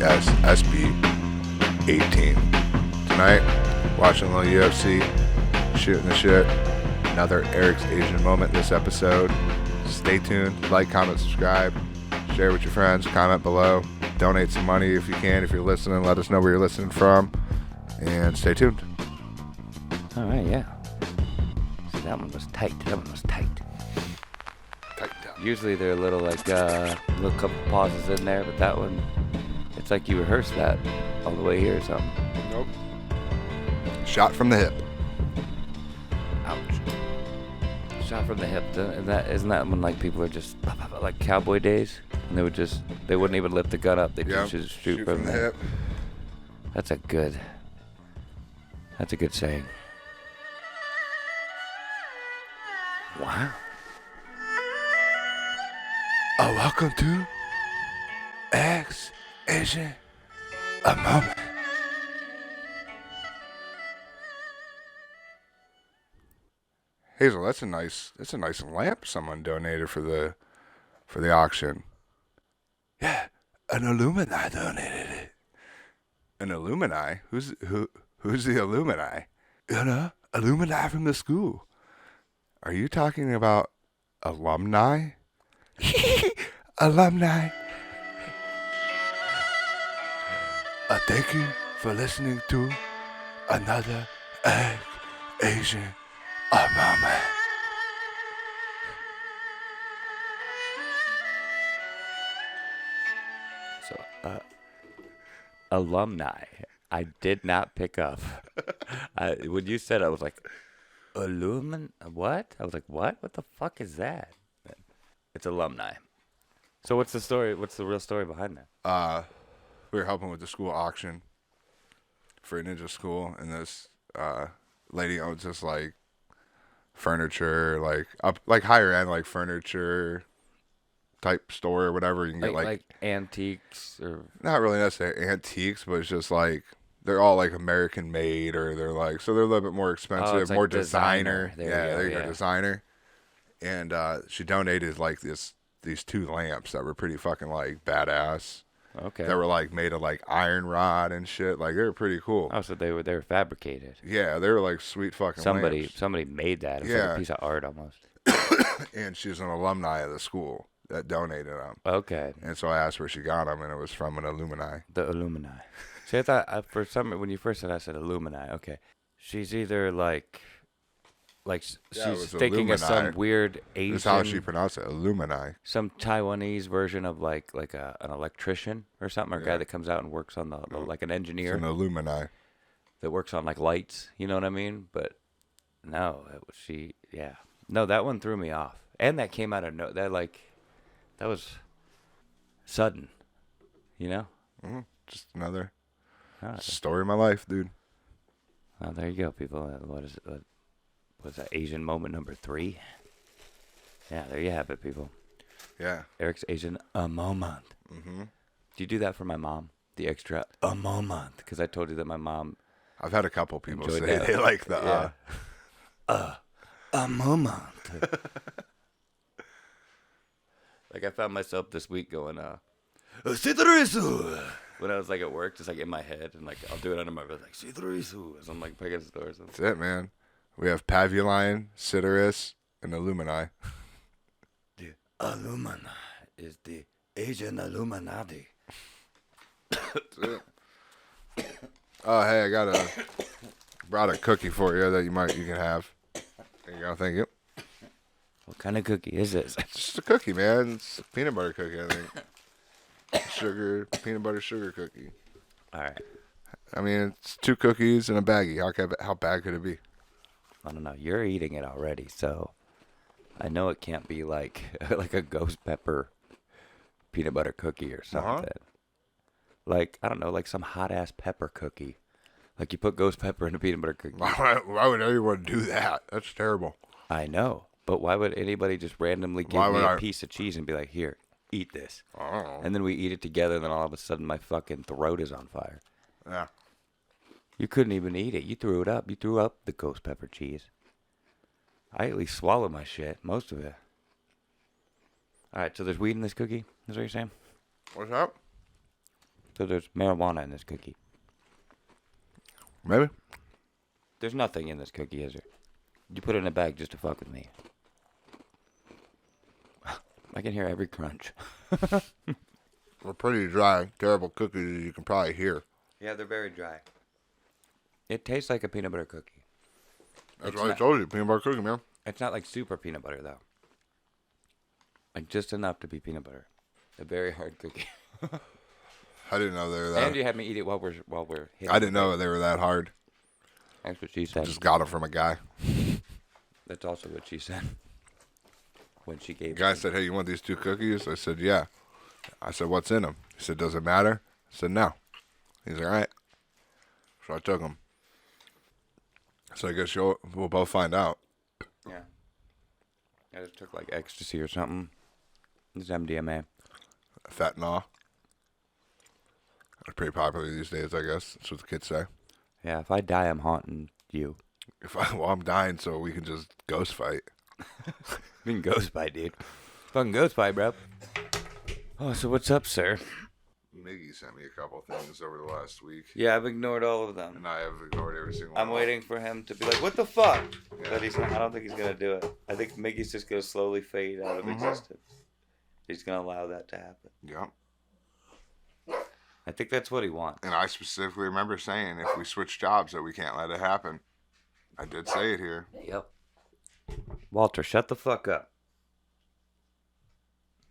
BSSB 18. Tonight, watching a little UFC, shooting the shit. Another Eric's Asian moment this episode. Stay tuned. Like, comment, subscribe. Share with your friends. Comment below. Donate some money if you can. If you're listening, let us know where you're listening from. And stay tuned. All right, yeah. See, that one was tight. Usually there are little couple pauses in there, but that one, it's like you rehearsed that all the way here or something. Nope. Shot from the hip. Ouch. Shot from the hip. Isn't that when like people are just like cowboy days, and they wouldn't even lift the gun up. They just shoot from the hip. That's a good saying. Wow. Oh, welcome to Eric's Asian moment. Hazel, that's a nice lamp someone donated for the auction. Yeah, an alumni donated it. An alumni? Who's the alumni? Alumni from the school. Are you talking about alumni? Alumni. Thank you for listening to another Asian moment. So, alumni. I did not pick up. When you said it, I was like, what? I was like, what? What the fuck is that? It's alumni. So what's the story? What's the real story behind that? We were helping with the school auction for a ninja school, and this lady owns this like furniture, like higher end like furniture type store or whatever. You can get like antiques, or not really necessarily antiques, but it's just like they're all like American made, or they're like, so they're a little bit more expensive, more designer. There you go, designer. And she donated like these two lamps that were pretty fucking like badass. Okay. That were like made of like iron rod and shit. Like they were pretty cool. Oh, so they were fabricated. Yeah, they were like sweet fucking lamps. Somebody made that. It was like a piece of art almost. And she's an alumni of the school that donated them. Okay. And so I asked where she got them, and it was from an alumni. The alumni. See, I thought when you first said, I said alumni. Okay. She's either she's thinking of some weird Asian. That's how she pronounced it, alumni. Some Taiwanese version of like an electrician or something, or a guy that comes out and works on the like an engineer. It's an alumni that works on like lights. You know what I mean? But no, no, that one threw me off, and that came out of that was sudden. You know? Mm-hmm. Just another story of my life, dude. Oh, there you go, people. What is it? Was that Asian moment number 3? Yeah, there you have it, people. Yeah. Eric's Asian moment. Mm-hmm. Do you do that for my mom? The extra a moment? Because I told you that my mom. I've had a couple people say that. They like the a moment. Like I found myself this week going when I was like at work, just like in my head, and like I'll do it under my breath, like as I'm like picking stores. That's it, man. We have Pavuline, Citrus, and Illumini. The Illumina is the Asian Illuminati. Oh, hey, brought a cookie for you that you can have. There you go, thank you. What kind of cookie is this? It's just a cookie, man. It's a peanut butter cookie, I think. Peanut butter sugar cookie. All right. I mean, it's 2 cookies and a baggie. How bad could it be? I don't know. You're eating it already, so I know it can't be like a ghost pepper peanut butter cookie or something. Uh-huh. Like, I don't know, like some hot ass pepper cookie. Like you put ghost pepper in a peanut butter cookie. Why would anyone do that? That's terrible. I know, but why would anybody just randomly give me a piece of cheese and be like, "Here, eat this," and then we eat it together, and then all of a sudden my fucking throat is on fire. Yeah. You couldn't even eat it. You threw it up. You threw up the ghost pepper cheese. I at least swallow my shit, most of it. All right, so there's weed in this cookie? Is that what you're saying? What's up? So there's marijuana in this cookie. Maybe. There's nothing in this cookie, is there? You put it in a bag just to fuck with me. I can hear every crunch. They're pretty dry, terrible cookies, as you can probably hear. Yeah, they're very dry. It tastes like a peanut butter cookie. That's what I told you, peanut butter cookie, man. It's not like super peanut butter, though. Like, just enough to be peanut butter. A very hard cookie. I didn't know they were that. And you had me eat it while we're hitting. I didn't know they were that hard. That's what she said. Just got them from a guy. That's also what she said. When she gave The guy said, hey, you want these 2 cookies? I said, yeah. I said, what's in them? He said, does it matter? I said, no. He's like, all right. So I took them. So I guess we'll both find out. Yeah. I just took like ecstasy or something. It's MDMA. Fentanyl. It's pretty popular these days, I guess. That's what the kids say. Yeah, if I die, I'm haunting you. I'm dying so we can just ghost fight. We can ghost fight, dude. Fucking ghost fight, bro. Oh, so what's up, sir? Miggy sent me a couple things over the last week. Yeah, I've ignored all of them. And I have ignored every single one. I'm waiting for him to be like, what the fuck? Yeah. But he's not, I don't think he's going to do it. I think Miggy's just going to slowly fade out of existence. He's going to allow that to happen. Yep. I think that's what he wants. And I specifically remember saying if we switch jobs that we can't let it happen. I did say it here. Yep. Walter, shut the fuck up.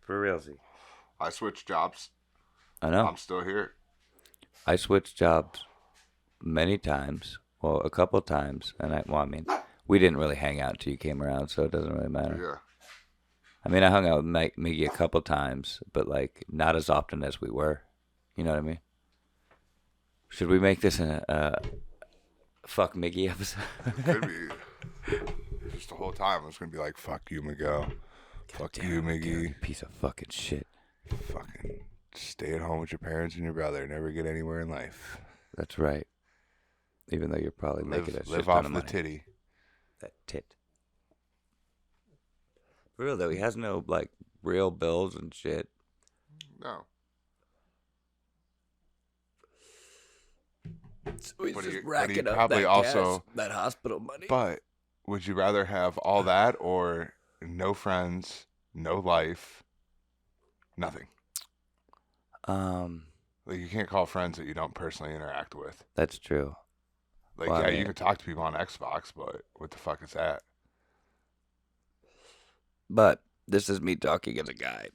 For realsy. I switched jobs. I know. I'm still here. I switched jobs many times. Well, a couple times. And I mean, we didn't really hang out until you came around, so it doesn't really matter. Yeah. I mean, I hung out with Miggy a couple times, but like not as often as we were. You know what I mean? Should we make this a fuck Miggy episode? It could be. Just the whole time it's going to be like, fuck you, Miguel. Fuck you, Miggy. Piece of fucking shit. Fucking stay at home with your parents and your brother. Never get anywhere in life. That's right. Even though you're probably making a shit live ton off of the money. titty. That tit. For real though, he has no like real bills and shit. No. So he's But just he racking up probably that also- that hospital money. But would you rather have all that or no friends, no life, nothing? Like you can't call friends that you don't personally interact with. That's true. Like Well, I you mean- can talk to people on Xbox, but what the fuck is that? But this is me talking as a guy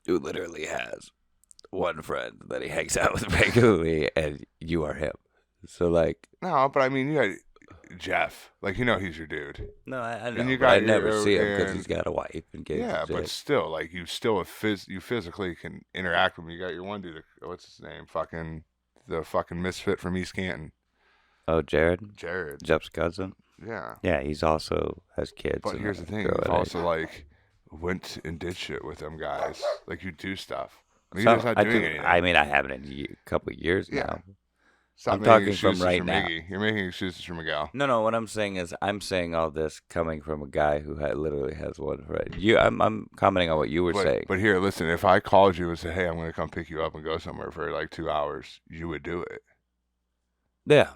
who literally has one friend that he hangs out with regularly, and you are him. So like, No, but I mean you got Jeff. Like you know he's your dude. no, I know. And you But I got never your- see him because and- he's got a wife and kids. Yeah, and but shit. still, like you still you physically can interact with him. You got your one dude. What's his name? The fucking misfit from East Canton. Oh, Jared, Jared. Jeff's cousin. Yeah. Yeah, he's also has kids. But and here's the a thing: girl you've at also like went and did shit with them guys. Like you do stuff. I mean, So, you're just not I doing do- anything. I mean, I haven't in a couple of years Yeah. now. Stop I'm making talking from excuses right for now. Miggy. You're making excuses for Miguel. No. What I'm saying is, I'm saying all this coming from a guy who literally has one friend. I'm commenting on what you were saying. But here, listen. If I called you and said, "Hey, I'm going to come pick you up and go somewhere for like 2 hours," you would do it. Yeah,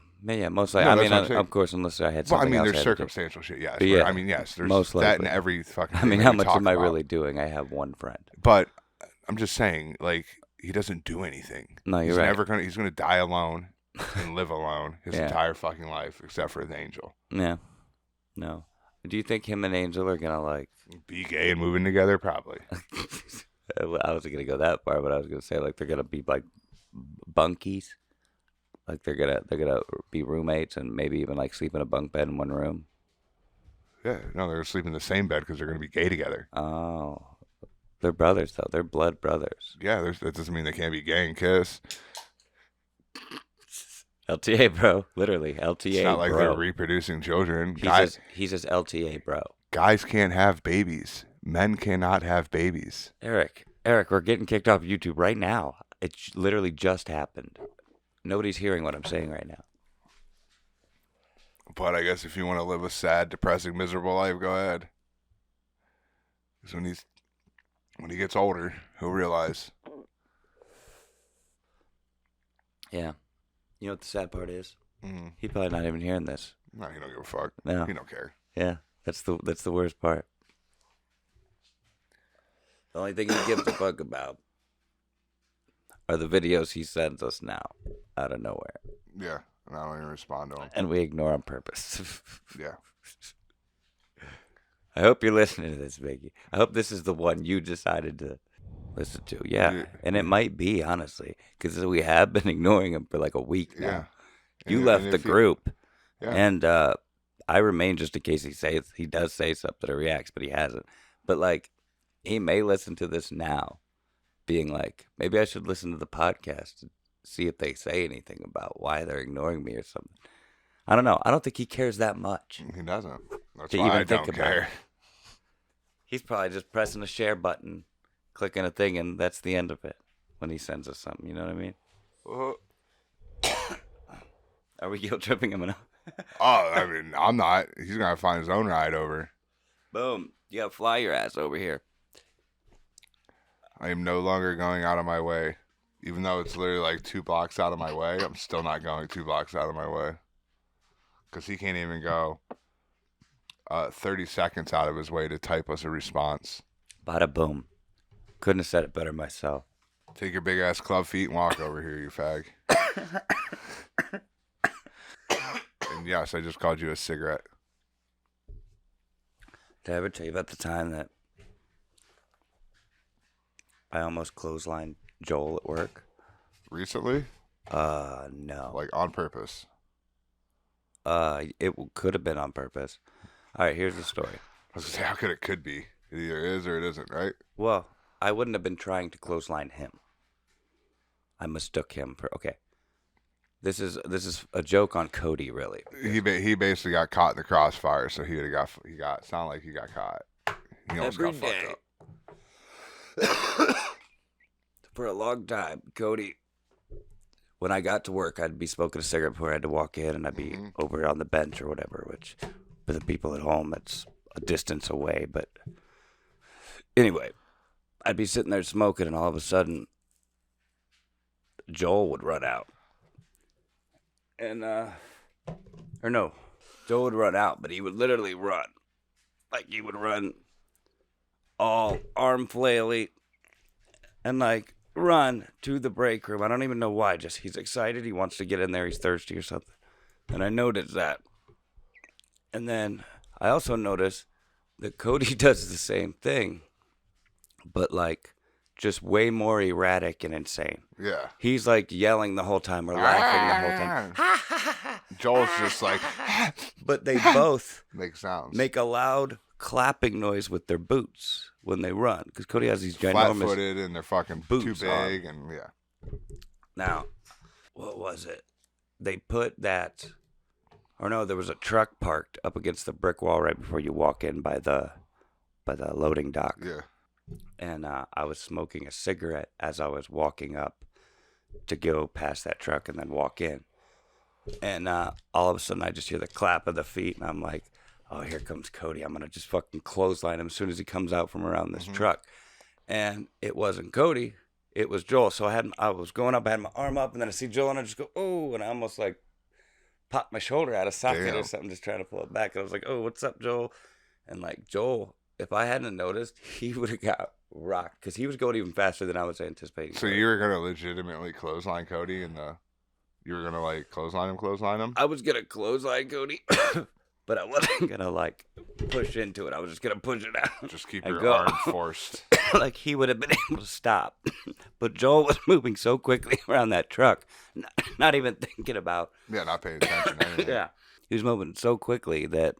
most likely. No, I that's mean, what I'm saying. of course, unless I had Well, I something mean, else. there's I had to do. circumstantial shit. Yes. But where- yeah, I mean, yes. There's most that in likely. every fucking. I thing mean, that how we much talk am I about. really doing? I have one friend. But I'm just saying, like, he doesn't do anything. No, you're he's right. He's gonna die alone and live alone his Yeah. entire fucking life, except for his angel. Yeah. No. Do you think him and Angel are gonna like? Be gay and moving together, probably. I wasn't gonna go that far, but I was gonna say like they're gonna be like bunkies. Like they're gonna be roommates and maybe even like sleep in a bunk bed in one room. Yeah, no, they're gonna sleep in the same bed because they're gonna be gay together. Oh, they're brothers though. They're blood brothers. Yeah, that doesn't mean they can't be gay and kiss. LTA, bro. Literally, LTA, It's not like bro. they're reproducing children. He's his LTA, bro. Guys can't have babies. Men cannot have babies. Eric, we're getting kicked off YouTube right now. It literally just happened. Nobody's hearing what I'm saying right now. But I guess if you want to live a sad, depressing, miserable life, go ahead. Because when he gets older, he'll realize. Yeah. You know what the sad part is? Mm-hmm. He's probably not even hearing this. No, he don't give a fuck. No. He don't care. Yeah, that's the worst part. The only thing he gives a fuck about are the videos he sends us now, out of nowhere. Yeah, and I don't even respond to him. And we ignore on purpose. Yeah. I hope you're listening to this, Biggie. I hope this is the one you decided to listen to. Yeah, and it might be, honestly, because we have been ignoring him for like a week now. Yeah. You left the group, yeah. And I remain just in case he does say something or reacts, but he hasn't. But like, he may listen to this now, being like, maybe I should listen to the podcast and see if they say anything about why they're ignoring me or something. I don't know. I don't think he cares that much. He doesn't. That's to why even I think don't about care. it. He's probably just pressing a share button, clicking a thing, and that's the end of it when he sends us something. You know what I mean? Are we guilt tripping him enough? Oh, I mean, I'm not. He's going to find his own ride over. Boom. You got to fly your ass over here. I am no longer going out of my way. Even though it's literally like 2 blocks out of my way, I'm still not going 2 blocks out of my way. Because he can't even go 30 seconds out of his way to type us a response. Bada boom. Couldn't have said it better myself. Take your big ass club feet and walk over here, you fag. And yes, I just called you a cigarette. Did I ever tell you about the time that I almost clotheslined Joel at work? Recently? No. Like on purpose? It could have been on purpose. All right, here's the story. I was gonna say, how could it be? It either is or it isn't, right? Well, I wouldn't have been trying to clothesline him. I mistook him for okay. This is a joke on Cody, really. He basically got caught in the crossfire, so he sounded like he got caught. He almost Every got day. fucked up. For a long time, Cody, when I got to work, I'd be smoking a cigarette before I had to walk in, and I'd be over on the bench or whatever, which for the people at home, it's a distance away. But anyway, I'd be sitting there smoking, and all of a sudden, Joel would run out. And, Joel would run out, but he would literally run. Like, he would run all arm flaily and, like, run to the break room. I don't even know why. Just he's excited. He wants to get in there. He's thirsty or something. And I noticed that. And then I also noticed that Cody does the same thing, but, like, just way more erratic and insane. Yeah. He's like yelling the whole time or laughing the whole time. Joel's just like, but they both make sounds. Make a loud clapping noise with their boots when they run. Because Cody has these ginormous flat-footed and they're fucking boots too big and yeah. Now, what was it? They put that, or no, there was a truck parked up against the brick wall right before you walk in by the loading dock. Yeah. And I was smoking a cigarette as I was walking up to go past that truck and then walk in. And all of a sudden, I just hear the clap of the feet, and I'm like, oh, here comes Cody. I'm going to just fucking clothesline him as soon as he comes out from around this truck. And it wasn't Cody. It was Joel. So I was going up, I had my arm up, and then I see Joel, and I just go, oh, and I almost like popped my shoulder out of socket or something, just trying to pull it back. And I was like, oh, what's up, Joel? And like, Joel, if I hadn't noticed, he would have got rocked because he was going even faster than I was anticipating. So you were going to legitimately clothesline Cody and you were going to like clothesline him? I was going to clothesline Cody, but I wasn't going to like push into it. I was just going to push it out. Just keep your arm forced. Like he would have been able to stop. But Joel was moving so quickly around that truck, not even thinking about. Yeah, not paying attention to anything. Yeah. He was moving so quickly that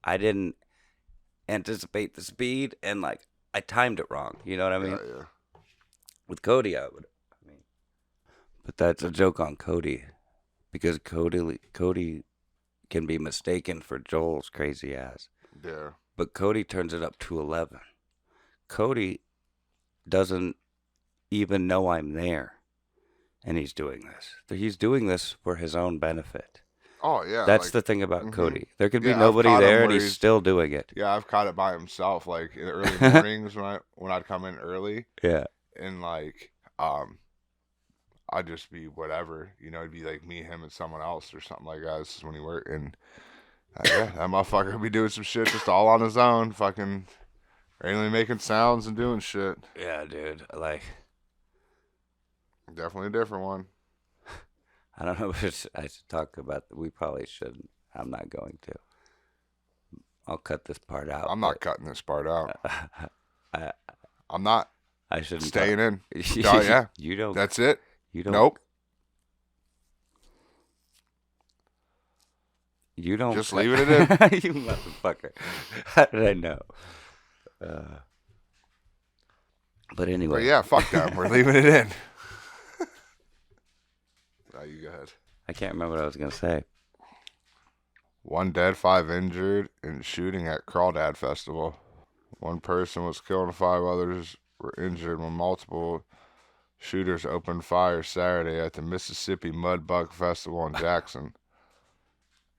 I didn't anticipate the speed and like I timed it wrong. You know what I mean? Yeah. With Cody, but that's a joke on Cody because Cody can be mistaken for Joel's crazy ass. Yeah. But Cody turns it up to 11. Cody doesn't even know I'm there, and he's doing this. He's doing this for his own benefit. Oh, yeah. That's the thing about Cody. There could be nobody there, and he's still doing it. Yeah, I've caught it by himself, like in the early mornings when I'd come in early. Yeah. And like, I'd just be whatever, it'd be like me, him, and someone else or something like that. This is when he worked, and yeah, that motherfucker would be doing some shit just all on his own, fucking randomly making sounds and doing shit. Yeah, dude. Definitely a different one. I don't know if I should talk about. We probably shouldn't. I'm not going to. I'll cut this part out. I'm not cutting this part out. I I'm not. I shouldn't staying in. Oh yeah. You don't. That's it. You don't. Nope. You don't. Just leaving it in. You motherfucker. How did I know? But anyway. But yeah, fuck them. We're leaving it in. Now you go ahead. I can't remember what I was gonna say. 1 dead, 5 injured in shooting at Crawdad Festival. 1 person was killed and 5 others were injured when multiple shooters opened fire Saturday at the Mississippi Mudbug Festival in Jackson.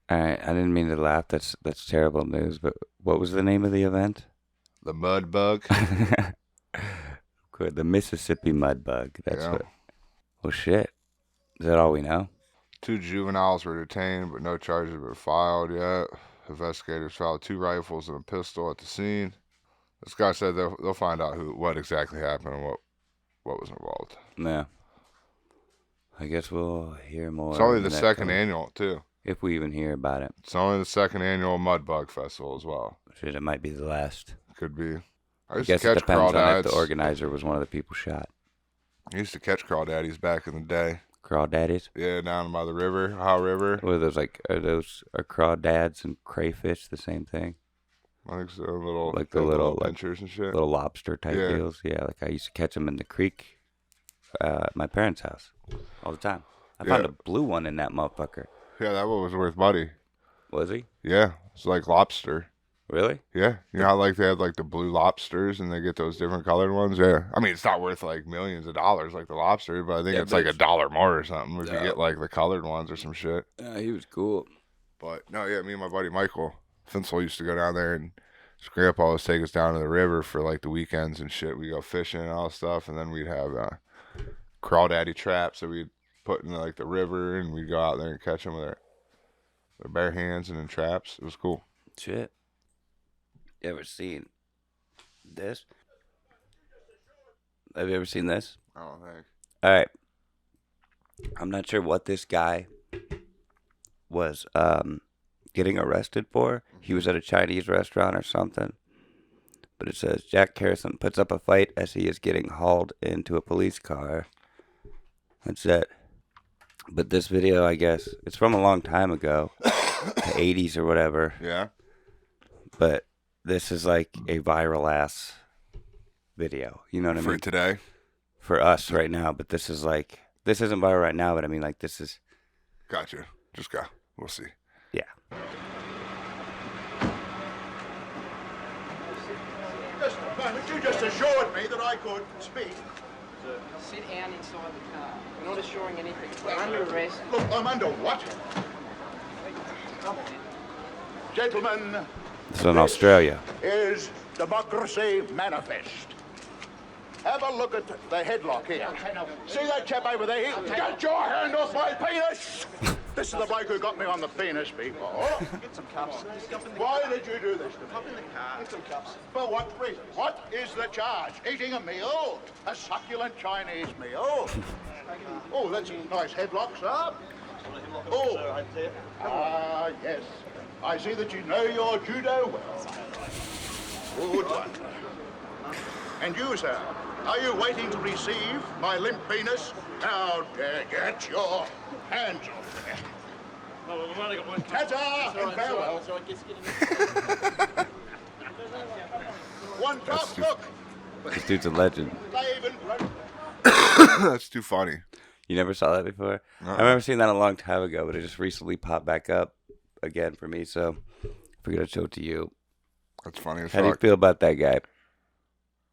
All right, I didn't mean to laugh. That's terrible news. But what was the name of the event? The Mudbug. Good. The Mississippi Mudbug. That's Yeah. what. Well, shit. Is that all we know? 2 juveniles were detained, but no charges have been filed yet. Investigators found 2 rifles and a pistol at the scene. This guy said they'll find out what exactly happened and what was involved. No. I guess we'll hear more. It's only the second annual, too. If we even hear about it. It's only the second annual Mudbug Festival as well. Shit, it might be the last. Could be. I guess it depends on if the organizer was one of the people shot. I used to catch crawdaddies back in the day. Crawdaddies? Yeah, down by the river, Ohio River. What are those are crawdads and crayfish the same thing? I think so. Little little pinchers and shit. Little lobster type deals. Yeah, like I used to catch them in the creek at my parents' house all the time. I found a blue one in that motherfucker. Yeah, that one was worth money. Was he? Yeah, it's like lobster. Really? Yeah. You know how like they have like the blue lobsters and they get those different colored ones? Yeah. I mean, it's not worth like millions of dollars like the lobster, but I think it's like $1 more or something if you get like the colored ones or some shit. Yeah, he was cool. But no, yeah, me and my buddy Michael Finsel used to go down there, and his grandpa always take us down to the river for like the weekends and shit. We go fishing and all stuff, and then we'd have crawdaddy traps that we'd put in like the river, and we'd go out there and catch them with our bare hands and in traps. It was cool. Shit. You ever seen this? Have you ever seen this? I don't think. All right. I'm not sure what this guy was getting arrested for. He was at a Chinese restaurant or something. But it says Jack Harrison puts up a fight as he is getting hauled into a police car. That's it. But this video, I guess, it's from a long time ago, the 80s or whatever. Yeah. But this is like a viral ass video. You know what I mean? For today? For us right now. But this is like, this isn't viral right now, but I mean, like, this is. Gotcha. Just go. We'll see. Yeah. Just a moment. You just assured me that I could speak. Sit down inside the car. We're not assuring anything. We're under arrest. Look, I'm under what? Gentlemen, This is in Australia. is Democracy Manifest. Have a look at the headlock here. See that chap over there? Get your hand off my penis! This is the bloke who got me on the penis before. Get some cups. Why did you do this to me? Hop in the car. Get some cups. For what reason? What is the charge? Eating a meal? A succulent Chinese meal? Oh, that's a nice headlock, sir. Oh, yes. I see that you know your judo well. Good one. And you, sir, are you waiting to receive my limp penis? Now, get your hands off there. No, we've only got one cup. Ta-ta and farewell. So I guess getting One cup, look. This dude's a legend. Laban. That's too funny. You never saw that before? I remember seeing that a long time ago, but it just recently popped back up again for me, so I figured I'd show it to you. That's funny as How do you fuck. feel about that guy?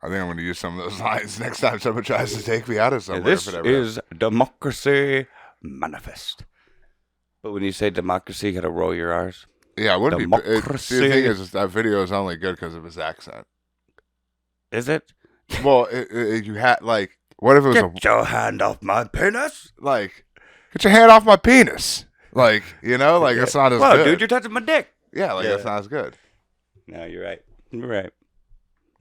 I think I'm going to use some of those lines next time someone tries to take me out of somewhere. This is Democracy Manifest. But when you say democracy, you got to roll your R's. Yeah, it wouldn't be. Democracy. The thing is, that video is only good because of his accent. Is it? Well, you had like What if it was Get your hand off my penis. like, get your hand off my penis? Like, you know, like it's not as Whoa, good. dude, you're touching my dick. Yeah, like Yeah. it's not as good. No, you're right. You're right.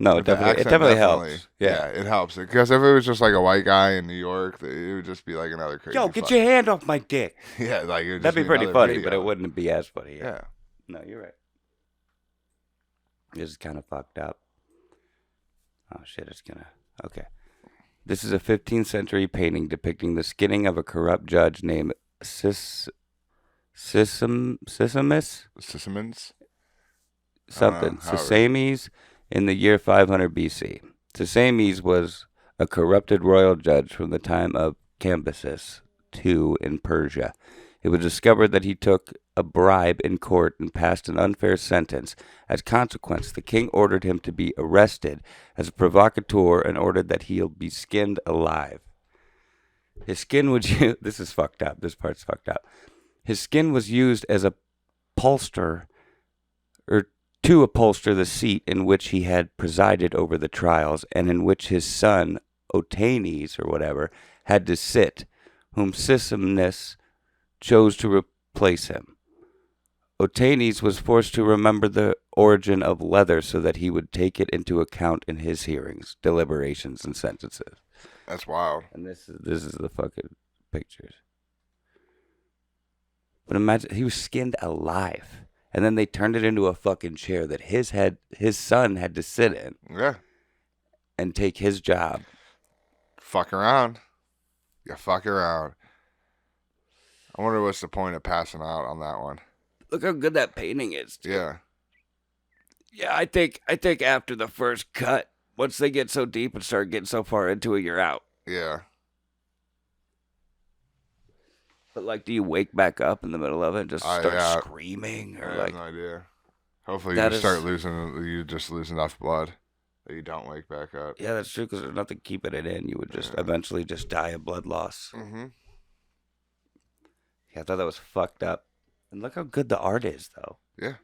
No, it The definitely accent helps. Yeah, it helps. Because if it was just like a white guy in New York, it would just be like another crazy. Yo, get your hand off my dick. Yeah, like it would That'd just be pretty another funny, video. but it wouldn't be as funny. Yeah. No, you're right. This is kind of fucked up. Oh shit, it's gonna. Okay. This is a 15th century painting depicting the skinning of a corrupt judge named Sisymus? Sisimans? Something. however. Sisames in the year 500 BC. Sisames was a corrupted royal judge from the time of Cambyses II in Persia. It was discovered that he took a bribe in court and passed an unfair sentence. As consequence, the king ordered him to be arrested as a provocateur and ordered that he'll be skinned alive. His skin was used... This is fucked up. This part's fucked up. His skin was used as a polster, or to upholster the seat in which he had presided over the trials, and in which his son, Otanes, or whatever, had to sit, whom Sisymus chose to replace him. Otanes was forced to remember the origin of leather so that he would take it into account in his hearings, deliberations, and sentences. That's wild. And this is the fucking pictures. But imagine, he was skinned alive. And then they turned it into a fucking chair that his son had to sit in Yeah. and take his job. Fuck around. You fuck around. I wonder what's the point of passing out on that one. Look how good that painting is. Dude. Yeah. Yeah, I think after the first cut, once they get so deep and start getting so far into it, you're out. Yeah. But like, do you wake back up in the middle of it and just start yeah. screaming, or I like? have no idea. Hopefully That you is- just lose enough blood that you don't wake back up. Yeah, that's true. Because there's nothing keeping it in. You would just eventually just die of blood loss. Mm-hmm. Yeah, I thought that was fucked up. And look how good the art is, though. Yeah.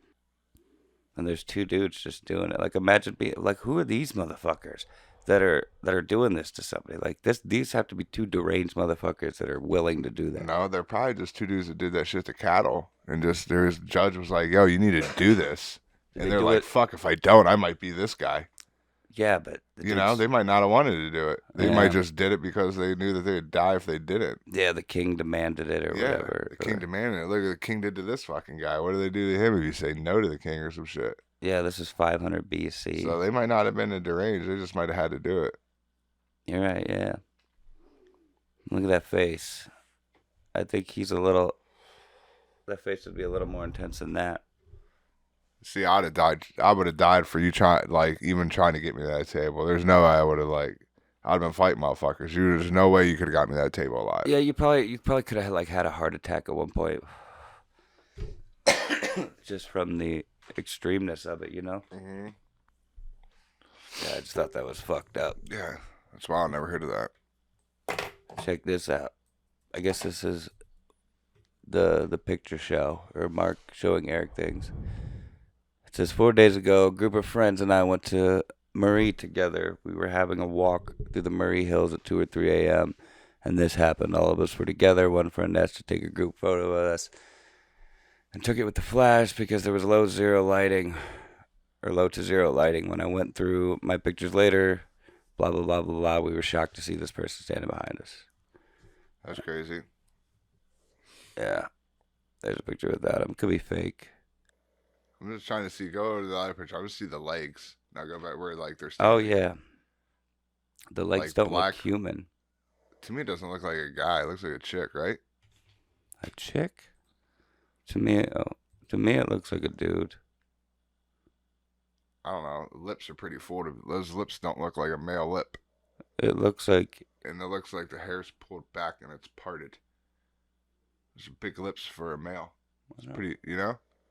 And there's two dudes just doing it. Like, imagine being like, who are these motherfuckers that are doing this to somebody? Like this, these have to be two deranged motherfuckers that are willing to do that. No, they're probably just two dudes that did that shit to cattle. And just the judge was like, yo, you need to do this. Did And they they're do like, it? fuck, if I don't, I might be this guy. Yeah, but You know, they might not have wanted to do it. They Yeah. might just did it because they knew that they would die if they didn't. yeah, the king demanded it or whatever. The king demanded it. Look at the king did to this fucking guy. What do they do to him if you say no to the king or some shit? Yeah, this is 500 BC. So they might not have been deranged. They just might have had to do it. You're right, yeah. Look at that face. I think he's a little... That face would be a little more intense than that. See, I'd have died. I would have died for you even trying to get me to that table. There's no way I would have I'd have been fighting motherfuckers. There's no way you could have got me to that table alive. Yeah, you probably could have had a heart attack at one point. Just from the extremeness of it, you know? Mm-hmm. Yeah, I just thought that was fucked up. Yeah, that's why I never heard of that. Check this out. I guess this is the picture show, or Mark showing Eric things. It says 4 days ago, a group of friends and I went to Murray together. We were having a walk through the Murray Hills at 2 or 3 a.m. And this happened. All of us were together. One friend asked to take a group photo of us and took it with the flash because there was low to zero lighting. When I went through my pictures later, blah, blah, blah, blah, blah, we were shocked to see this person standing behind us. That's crazy. Yeah. There's a picture without him. Could be fake. I'm just trying to see. Go to the other picture. I just see the legs. Now go back where they're. Oh, standing. yeah. The legs Like don't black. look human. To me, it doesn't look like a guy. It looks like a chick, right? A chick? To me, it looks like a dude. I don't know. Lips are pretty full. Those lips don't look like a male lip. It looks like... And it looks like the hair's pulled back and it's parted. There's big lips for a male. It's pretty,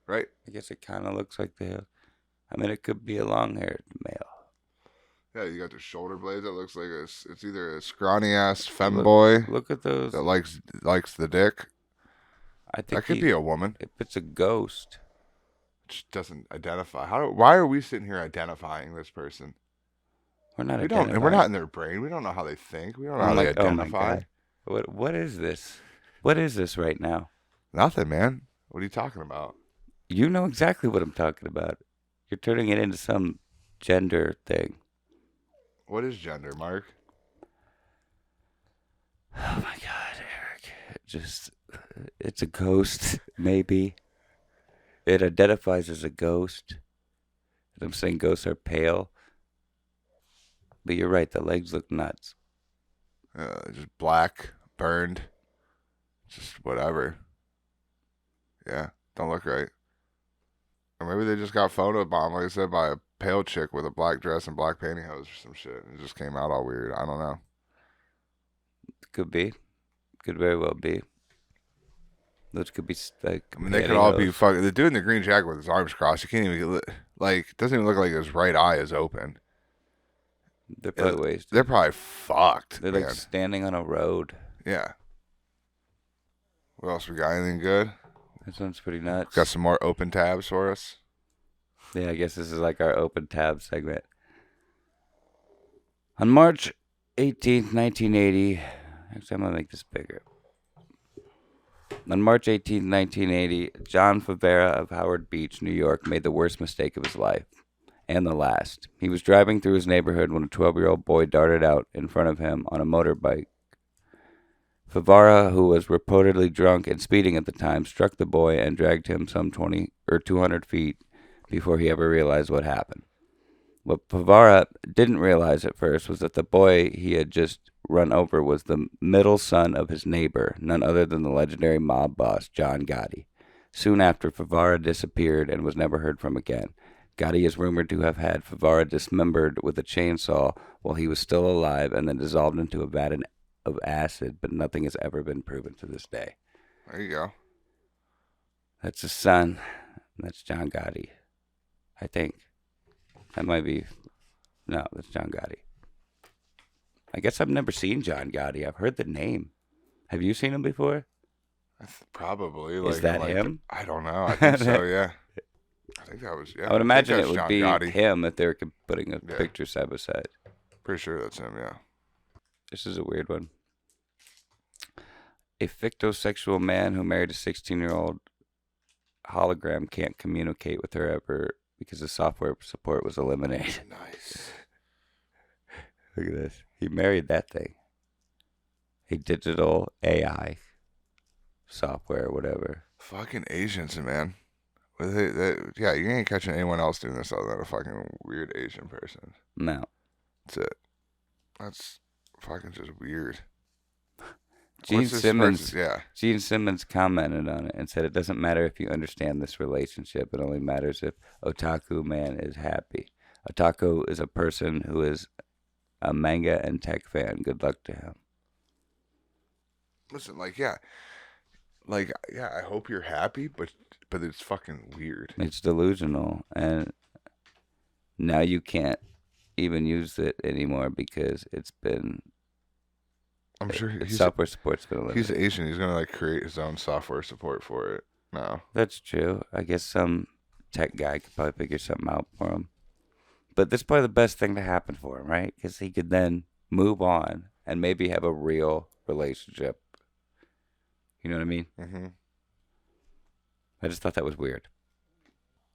right? I guess it kind of looks like I mean, it could be a long-haired male. Yeah, you got the shoulder blades. It looks like it's either a scrawny ass femboy Look at those. that likes the dick. I think That could be a woman. If it's a ghost. Just doesn't identify. Why are we sitting here identifying this person? We're not. We don't. And we're identifying. not in their brain. We don't know how they think. We don't know how I'm they like, oh my identify. God. What is this? What is this right now? Nothing, man. What are you talking about? You know exactly what I'm talking about. You're turning it into some gender thing. What is gender, Mark? Oh my God, Eric. It's a ghost, maybe. It identifies as a ghost. I'm saying ghosts are pale. But you're right, the legs look nuts. Just black, burned, just whatever. Yeah, don't look right. Or maybe they just got photobombed, like I said, by a pale chick with a black dress and black pantyhose or some shit. And it just came out all weird. I don't know. Could be. Could very well be. Those could be like. I mean, they could all be fucking. The dude in the green jacket with his arms crossed, you can't even get like. It doesn't even look like his right eye is open. They're probably wasted. They're probably fucked. They're like standing on a road. Yeah. What else we got? Anything good? That sounds pretty nuts. Got some more open tabs for us? Yeah, I guess this is like our open tab segment. On March 18th, 1980, actually I'm going to make this bigger. On March 18th, 1980, John Favara of Howard Beach, New York, made the worst mistake of his life, and the last. He was driving through his neighborhood when a 12-year-old boy darted out in front of him on a motorbike. Favara, who was reportedly drunk and speeding at the time, struck the boy and dragged him some 200 feet before he ever realized what happened. What Favara didn't realize at first was that the boy he had just run over was the middle son of his neighbor, none other than the legendary mob boss, John Gotti. Soon after, Favara disappeared and was never heard from again. Gotti is rumored to have had Favara dismembered with a chainsaw while he was still alive and then dissolved into a vat of acid, but nothing has ever been proven to this day. There you go. That's his son. That's John Gotti. I think. That might be... No, that's John Gotti. I guess I've never seen John Gotti. I've heard the name. Have you seen him before? Probably. Is that him? I don't know. I think so, yeah. I think that was, yeah. I would imagine it that's would John be Gotti. him if they were putting a picture side by side. Pretty sure that's him, yeah. This is a weird one. A fictosexual man who married a 16-year-old hologram can't communicate with her ever because the software support was eliminated. Nice. Look at this. He married that thing. A digital AI software or whatever. Fucking Asians, man. Yeah, you ain't catching anyone else doing this other than a fucking weird Asian person. No. That's it. That's fucking just weird. Gene Simmons Yeah. commented on it and said it doesn't matter if you understand this relationship. It only matters if Otaku Man is happy. Otaku is a person who is a manga and tech fan. Good luck to him. Listen, I hope you're happy, but it's fucking weird. It's delusional, and now you can't even use it anymore because it's been... I'm sure software support's been eliminated. He's Asian. He's gonna create his own software support for it. No, that's true. I guess some tech guy could probably figure something out for him. But this is probably the best thing to happen for him, right? Because he could then move on and maybe have a real relationship. You know what I mean? Mm-hmm. I just thought that was weird.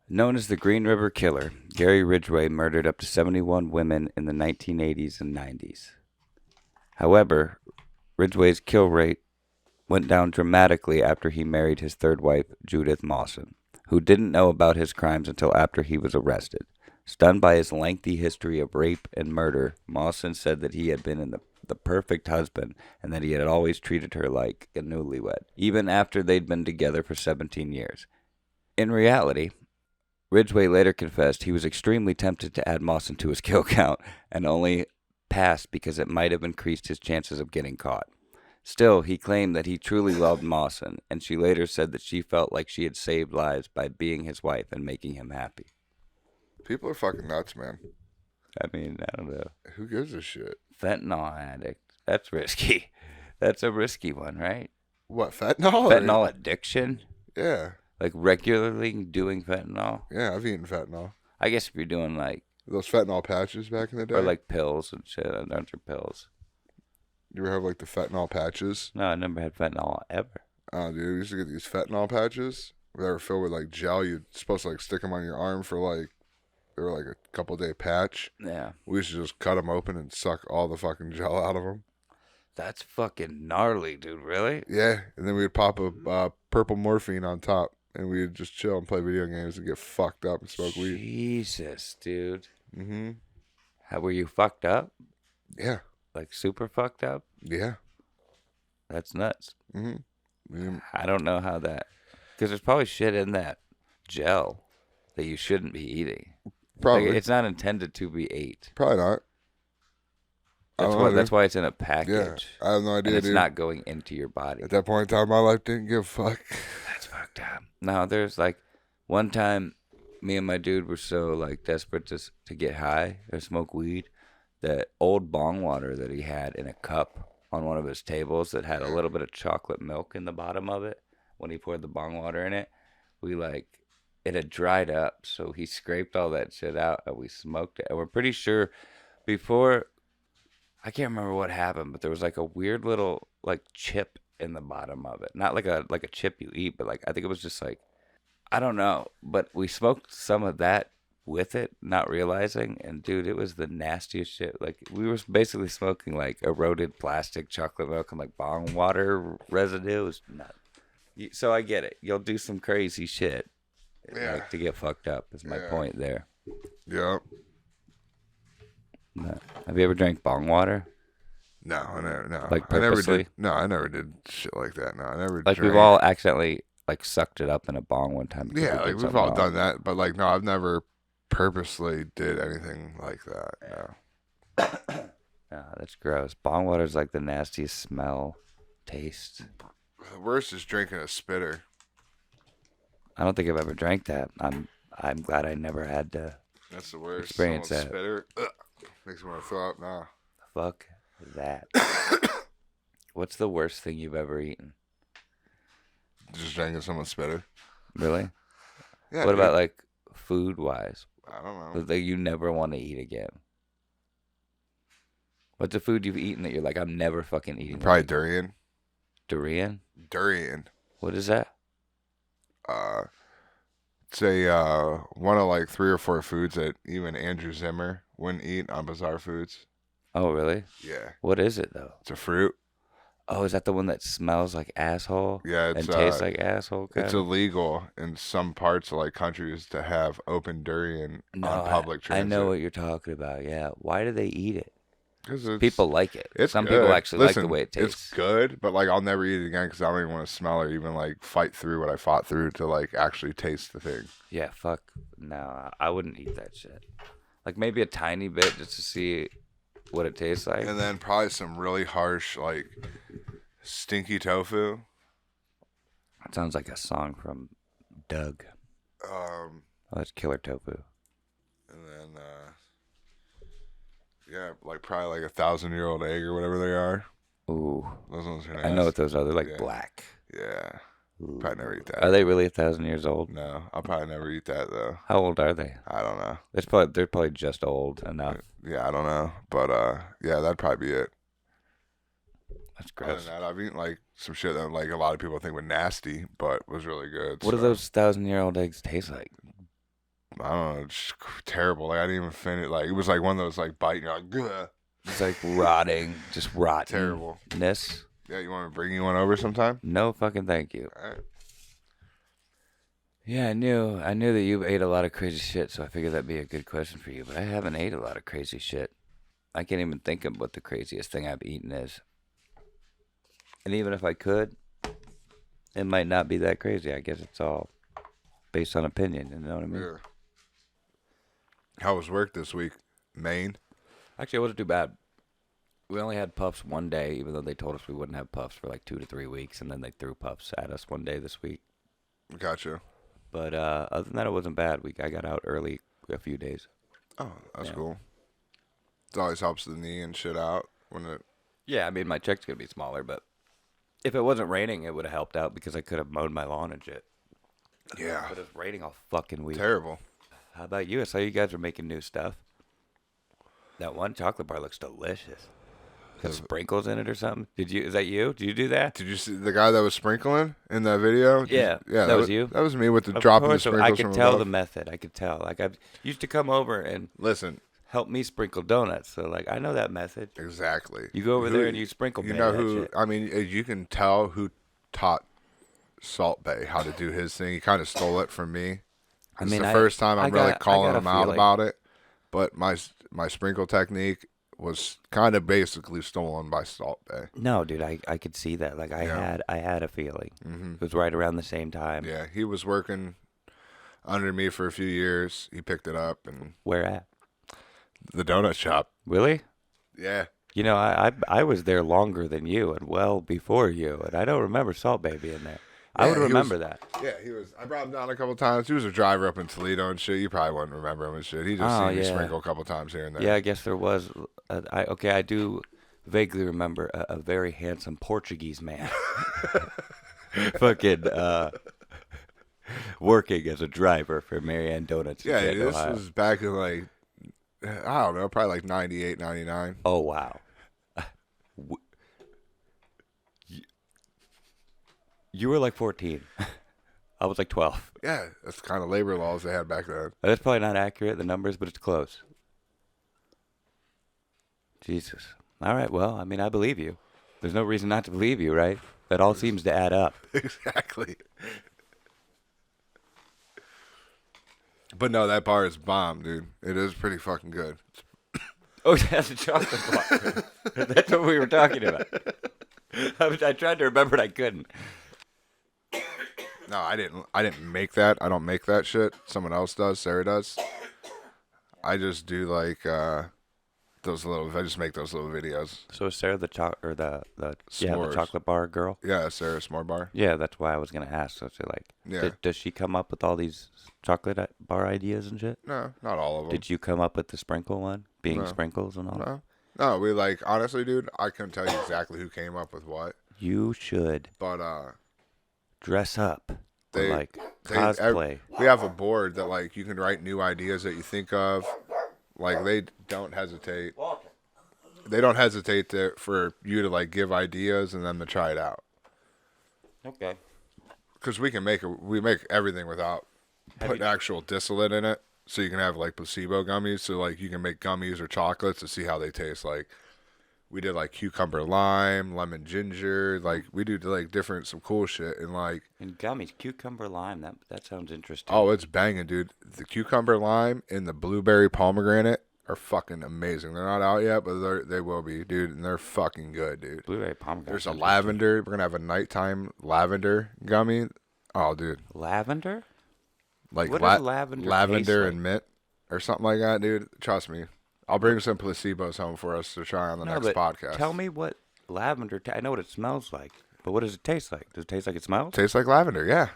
Known as the Green River Killer, Gary Ridgway murdered up to 71 women in the 1980s and 90s. However, Ridgway's kill rate went down dramatically after he married his third wife, Judith Mawson, who didn't know about his crimes until after he was arrested. Stunned by his lengthy history of rape and murder, Mawson said that he had been the perfect husband and that he had always treated her like a newlywed, even after they'd been together for 17 years. In reality, Ridgway later confessed he was extremely tempted to add Mawson to his kill count and only passed because it might have increased his chances of getting caught. Still, he claimed that he truly loved Mawson, and she later said that she felt like she had saved lives by being his wife and making him happy. People are fucking nuts, man. I mean, I don't know. Who gives a shit? Fentanyl addict. That's risky. That's a risky one, right? What, fentanyl? Fentanyl addiction? Yeah. Like regularly doing fentanyl? Yeah, I've eaten fentanyl. I guess if you're doing like Those fentanyl patches back in the day? Or like pills and shit. I don't do pills. You ever have like the fentanyl patches? No, I never had fentanyl ever. Oh, dude, we used to get these fentanyl patches. They were filled with like gel. You're supposed to like stick them on your arm for like, they were like a couple day patch. Yeah. We used to just cut them open and suck all the fucking gel out of them. That's fucking gnarly, dude. Really? Yeah, and then we'd pop a purple morphine on top, and we'd just chill and play video games and get fucked up and smoke weed. Jesus, dude. Mm-hmm. How were you fucked up? Yeah. Like super fucked up? Yeah. That's nuts. Mm-hmm. I don't know how that... Because there's probably shit in that gel that you shouldn't be eating. Probably. Like, it's not intended to be ate. Probably not. That's why it's in a package. Yeah, I have no idea, and it's dude. not going into your body. At that point in time, my life didn't give a fuck. That's fucked up. No, there's like one time me and my dude were so like desperate to get high or smoke weed that old bong water that he had in a cup on one of his tables that had a little bit of chocolate milk in the bottom of it. When he poured the bong water in it, it had dried up. So he scraped all that shit out and we smoked it. And we're pretty sure before... I can't remember what happened, but there was like a weird little like chip in the bottom of it. Not like a chip you eat, but like I think it was just like, I don't know. But we smoked some of that with it, not realizing. And dude, it was the nastiest shit. Like we were basically smoking like eroded plastic chocolate milk and like bong water residue. It was nuts. So I get it. You'll do some crazy shit like, to get fucked up is my point there. Yeah. No. Have you ever drank bong water? No, I never. No, like I never purposely? did. No, I never did shit like that. No, I never. Like drank. we've all accidentally like sucked it up in a bong one time. Yeah, like did we've something all wrong. done that, but like no, I've never purposely did anything like that. No. No, that's gross. Bong water's like the nastiest smell, taste. The worst is drinking a spitter. I don't think I've ever drank that. I'm glad I never had to. That's the worst. Experience Someone's that. Spitter. Ugh. Makes me want to throw up now. Fuck that. What's the worst thing you've ever eaten? Just drinking someone's spitter. Really? Yeah. What dude. about like food wise? I don't know. That you never want to eat again? What's a food you've eaten that you're like, I'm never fucking eating? Probably that durian. Durian? Durian. What is that? It's a one of like 3 or 4 foods that even Andrew Zimmer wouldn't eat on Bizarre Foods. Oh, really? Yeah. What is it though? It's a fruit. Oh, is that the one that smells like asshole? Yeah, it's and tastes like asshole. It's illegal in some parts of like countries to have open durian on public transit. I know what you're talking about. Yeah. Why do they eat it? 'Cause it's, People like it. It's Some good. people actually Listen, like the way it tastes. It's good, but like I'll never eat it again because I don't even want to smell or even like fight through what I fought through to like actually taste the thing. Yeah, fuck. No, I wouldn't eat that shit. Like maybe a tiny bit just to see what it tastes like. And then probably some really harsh like stinky tofu. That sounds like a song from Doug. Oh, that's Killer Tofu. And then yeah, like probably like 1,000-year-old egg or whatever they are. Ooh. Those ones are nice. I know what those are. They're like Yeah. black. Yeah. Probably never eat that. Are they really 1,000 years old? No, I'll probably never eat that though. How old are they? I don't know. They're probably just old enough. Yeah, I don't know. But yeah, that'd probably be it. That's Other gross. than that, I've eaten like some shit that like a lot of people think was nasty, but was really good. What do those 1,000-year-old eggs taste like? I don't know, just terrible. Like I didn't even finish. Like it was like one of those like biting. You're like, Gah. It's like rotting, just rotten. Terrible. Ness. Yeah, you want to bring you one over sometime? No fucking thank you. All right. Yeah, I knew that you ate a lot of crazy shit, so I figured that'd be a good question for you. But I haven't ate a lot of crazy shit. I can't even think of what the craziest thing I've eaten is. And even if I could, it might not be that crazy. I guess it's all based on opinion. You know what I mean? Yeah. How was work this week, Maine? Actually, it wasn't too bad. We only had puffs one day, even though they told us we wouldn't have puffs for like 2 to 3 weeks, and then they threw puffs at us one day this week. Gotcha. But other than that, it wasn't bad. I got out early a few days. Oh, that's Yeah. cool. It always helps the knee and shit out when it. Yeah, I mean, my check's going to be smaller, but if it wasn't raining, it would have helped out because I could have mowed my lawn and shit. Yeah. But it's raining all fucking week. Terrible. How about you? I saw you guys were making new stuff. That one chocolate bar looks delicious. Got sprinkles in it or something. Is that you? Did you do that? Did you see the guy that was sprinkling in that video? Yeah. Yeah. That was you? That was me with the Of dropping the course, sprinkles I from could tell above. the method. I could tell. Like, I used to come over and Listen. help me sprinkle donuts. So, like, I know that method. Exactly. You go over there and you sprinkle You Bae know that who? shit. I mean, you can tell who taught Salt Bae how to do his thing. He kind of stole it from me. I It's mean, the first time I'm really I calling got a him out feeling. about it. But my sprinkle technique was kind of basically stolen by Salt Bae. No, dude, I could see that. Like, I had a feeling. It was right around the same time. Yeah, he was working under me for a few years. He picked it up and Where at? the donut shop. Really? Yeah. You know, I was there longer than you and well before you, and I don't remember Salt Bae being there. I would he remember was- that. Yeah, he was. I brought him down a couple times. He was a driver up in Toledo and shit. You probably wouldn't remember him and shit. He just Oh, seen me yeah. sprinkle a couple times here and there. Yeah, I guess there was. I do vaguely remember a very handsome Portuguese man, fucking working as a driver for Marianne Donuts. in Yeah, Canton, this Ohio. was back in like, I don't know, probably like 98, 99. Oh wow. You were like 14. I was like 12. Yeah, that's the kind of labor laws they had back then. That's probably not accurate, the numbers, but it's close. Jesus. All right, well, I mean, I believe you. There's no reason not to believe you, right? That all seems to add up. Exactly. But no, that bar is bomb, dude. It is pretty fucking good. Oh, that's a chocolate bar. That's what we were talking about. I tried to remember and I couldn't. No, I didn't make that. I don't make that shit. Someone else does. Sarah does. I just do like those little. I just make those little videos. So is Sarah the the S'mores. chocolate bar girl? Yeah, Sarah S'more Bar. Yeah, that's why I was gonna ask. So like, Yeah. does she come up with all these chocolate bar ideas and shit? No, not all of them. Did you come up with the sprinkle one, being No. sprinkles and all? No, no. We like honestly, dude. I couldn't tell you exactly who came up with what, You should but dress up They- or like they- cosplay. we have a board that like you can write new ideas that you think of. Like they don't hesitate. They don't hesitate for you to like give ideas and then to try it out. Okay. Because we make everything without putting actual distillate in it. So you can have like placebo gummies. So like you can make gummies or chocolates to see how they taste. Like we did like cucumber lime, lemon ginger. Like we do like some cool shit. And like, And gummies, cucumber lime. That sounds interesting. oh, it's banging, dude. The cucumber lime and the blueberry pomegranate are fucking amazing. They're not out yet, but they will be, dude. And they're fucking good, dude. Blueberry pomegranate. There's a sounds lavender. We're gonna have a nighttime lavender gummy. Oh, dude. interesting. Lavender. Like What does lavender taste like? and mint or something like that, dude. Trust me. I'll bring some placebos home for us to try on the next but podcast. Tell me what lavender. I know what it smells like, but what does it taste like? Does it taste like it smells? Tastes like lavender, yeah.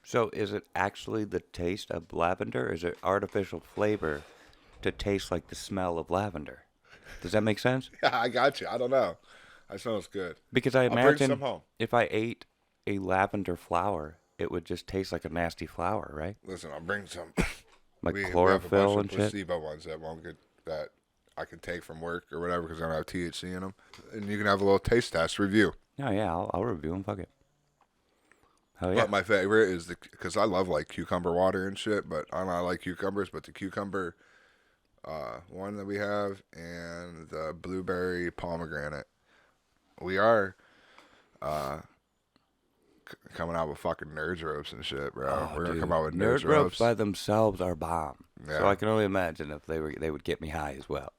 So is it actually the taste of lavender? Or is it artificial flavor to taste like the smell of lavender? Does that make sense? Yeah, I got you. I don't know. That sounds good. Because I I'll bring imagine some home. if I ate a lavender flower, it would just taste like a nasty flower, right? Listen, I'll bring some. Like we have a chlorophyll bunch and of shit. placebo ones that won't get that I can take from work or whatever because I don't have THC in them. And you can have a little taste test review. Oh yeah, I'll review them. Fuck it. Hell yeah. But my favorite is because I love like cucumber water and shit, but I like cucumbers, but the cucumber one that we have and the blueberry pomegranate. We are coming out with fucking nerds ropes and shit, bro. Oh, We're gonna dude, come out with nerd nerds ropes ropes. by themselves are bomb. Yeah. So I can only imagine if they would get me high as well.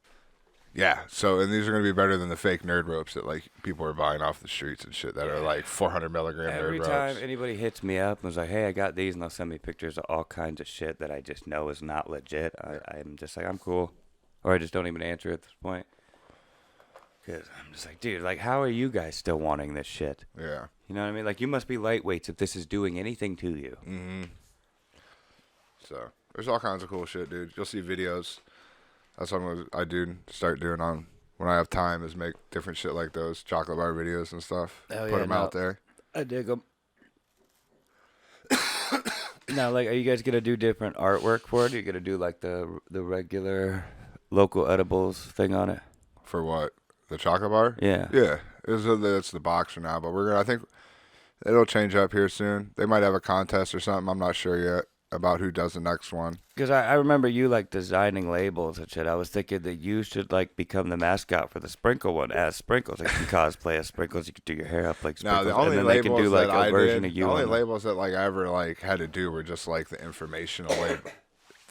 Yeah, so and these are gonna be better than the fake nerd ropes that like people are buying off the streets and shit that are like 400 milligram Every nerd time ropes. anybody hits me up and was like, "Hey, I got these," and they'll send me pictures of all kinds of shit that I just know is not legit, I'm just like, I'm cool, or I just don't even answer at this point. Because I'm just like, dude, like, how are you guys still wanting this shit? Yeah. You know what I mean? Like, you must be lightweights if this is doing anything to you. Mm-hmm. So there's all kinds of cool shit, dude. You'll see videos. That's what I do start doing on when I have time is make different shit like those chocolate bar videos and stuff. Oh, Put yeah, them out there. I dig them. Now, like, are you guys gonna do different artwork for it? Are you gonna do like the regular local edibles thing on it? For what? The chocolate bar? Yeah. Yeah. It's the box for now, but I think it'll change up here soon. They might have a contest or something. I'm not sure yet about who does the next one. Because I remember you like designing labels and shit. I was thinking that you should like become the mascot for the Sprinkle one as Sprinkles. Like you can cosplay as Sprinkles. You could do your hair up like No, Sprinkles. the only and then they labels can do like that a version of you. the only on them. labels that like I ever like had to do were just like the informational label,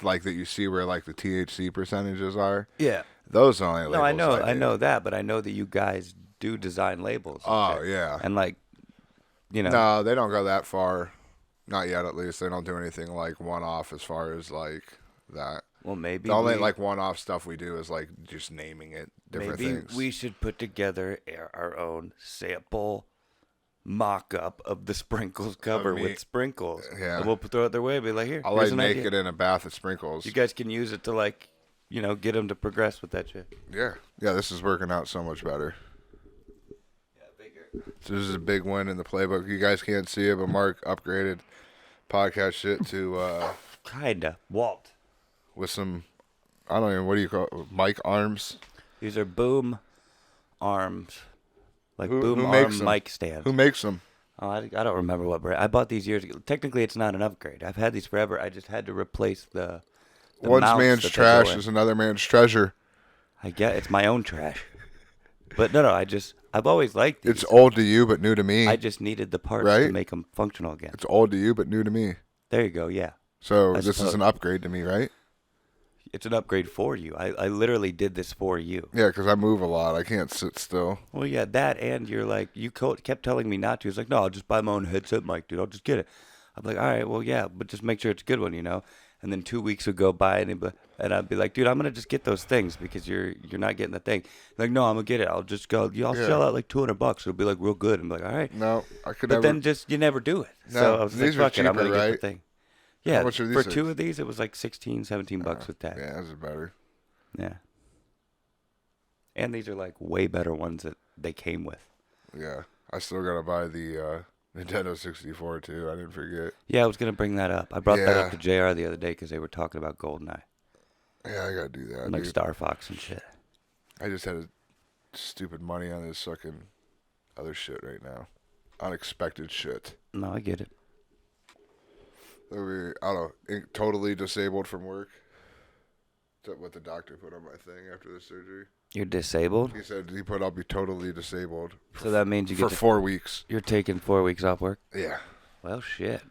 like that you see where like the THC percentages are. Yeah. Those are the only labels. No, I did. know that, but I know that you guys do design labels. and Oh shit. yeah. And like, you know. No, they don't go that far. Not yet, at least. They don't do anything like one-off as far as like that. Well, maybe The only like one-off stuff we do is like just naming it different maybe things. we should put together our own sample mock-up of the Sprinkles cover me. with Sprinkles. Yeah. And we'll throw it their way and be like, here, I'll here's like an make idea. it in a bath of sprinkles. You guys can use it to like, you know, get them to progress with that shit. Yeah. This is working out so much better. So this is a big win in the playbook. You guys can't see it, but Mark upgraded podcast shit to Kinda. Walt. with some, I don't even, what do you call it? Mic arms? These are boom arms. Like Who boom makes arm them? mic stands. Who makes them? Oh, I don't remember what brand. I bought these years ago. Technically, it's not an upgrade. I've had these forever. I just had to replace the One mounts man's that they trash go in. is another man's treasure. I get it's my own trash. But no, I've always liked these. It's old to you, but new to me. I just needed the parts Right? to make them functional again. It's old to you, but new to me. There you go. Yeah, So I this is suppose. an upgrade to me, right? it's an upgrade for you. I literally did this for you. Yeah, because I move a lot. I can't sit still. Well, yeah, that and you're like kept telling me not to. It's like, no, I'll just buy my own headset mic, dude. I'll just get it. I'm like, all right, well, yeah, but just make sure it's a good one, you know. And then 2 weeks would go by, and I'd be like, dude, I'm gonna just get those things because you're not getting the thing. Like, no, I'm gonna get it. I'll just go. I'll sell out like $200. It'll be like real good. I'm like, all right. No, I could But never. then just you never do it. No, So I was like, these are fuck it, I'm gonna cheaper, get the right? thing. Yeah, much are these for things? 2 of these, it was like $16, $17 with tax. Yeah, this is better. Yeah. And these are like way better ones that they came with. Yeah, I still gotta buy the Nintendo 64 too. I didn't forget. Yeah, I was gonna bring that up. I brought that up Yeah. to JR the other day because they were talking about GoldenEye, Yeah, I gotta do that. and like dude. Star Fox and shit. I just had stupid money on this fucking other shit right now. Unexpected shit. No, I get it. I don't know, totally disabled from work. That's what the doctor put on my thing after the surgery. You're disabled, He said he put I'll be totally disabled so that means you for get 4 weeks. you're taking 4 weeks off work. Yeah. Well, shit.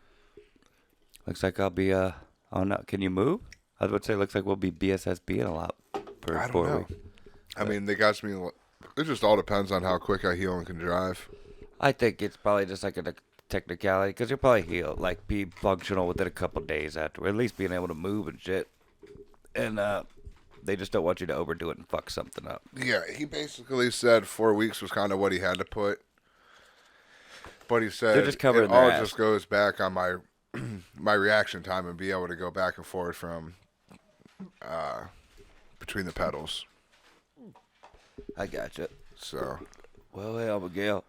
Looks like I'll be oh no, can you move? I was about to say, looks like we'll be BSSB in a lot for I don't 4 know. weeks. I mean, they got me. It just all depends on how quick I heal and can drive. I think it's probably just like a technicality because you'll probably heal, like be functional within a couple days after, at least being able to move and shit. And they just don't want you to overdo it and fuck something up. Yeah, he basically said 4 weeks was kind of what he had to put. But he said They're just covering it their all ass. just goes back on my my reaction time and be able to go back and forth from between the pedals. I gotcha. So Well, hey, Abigail.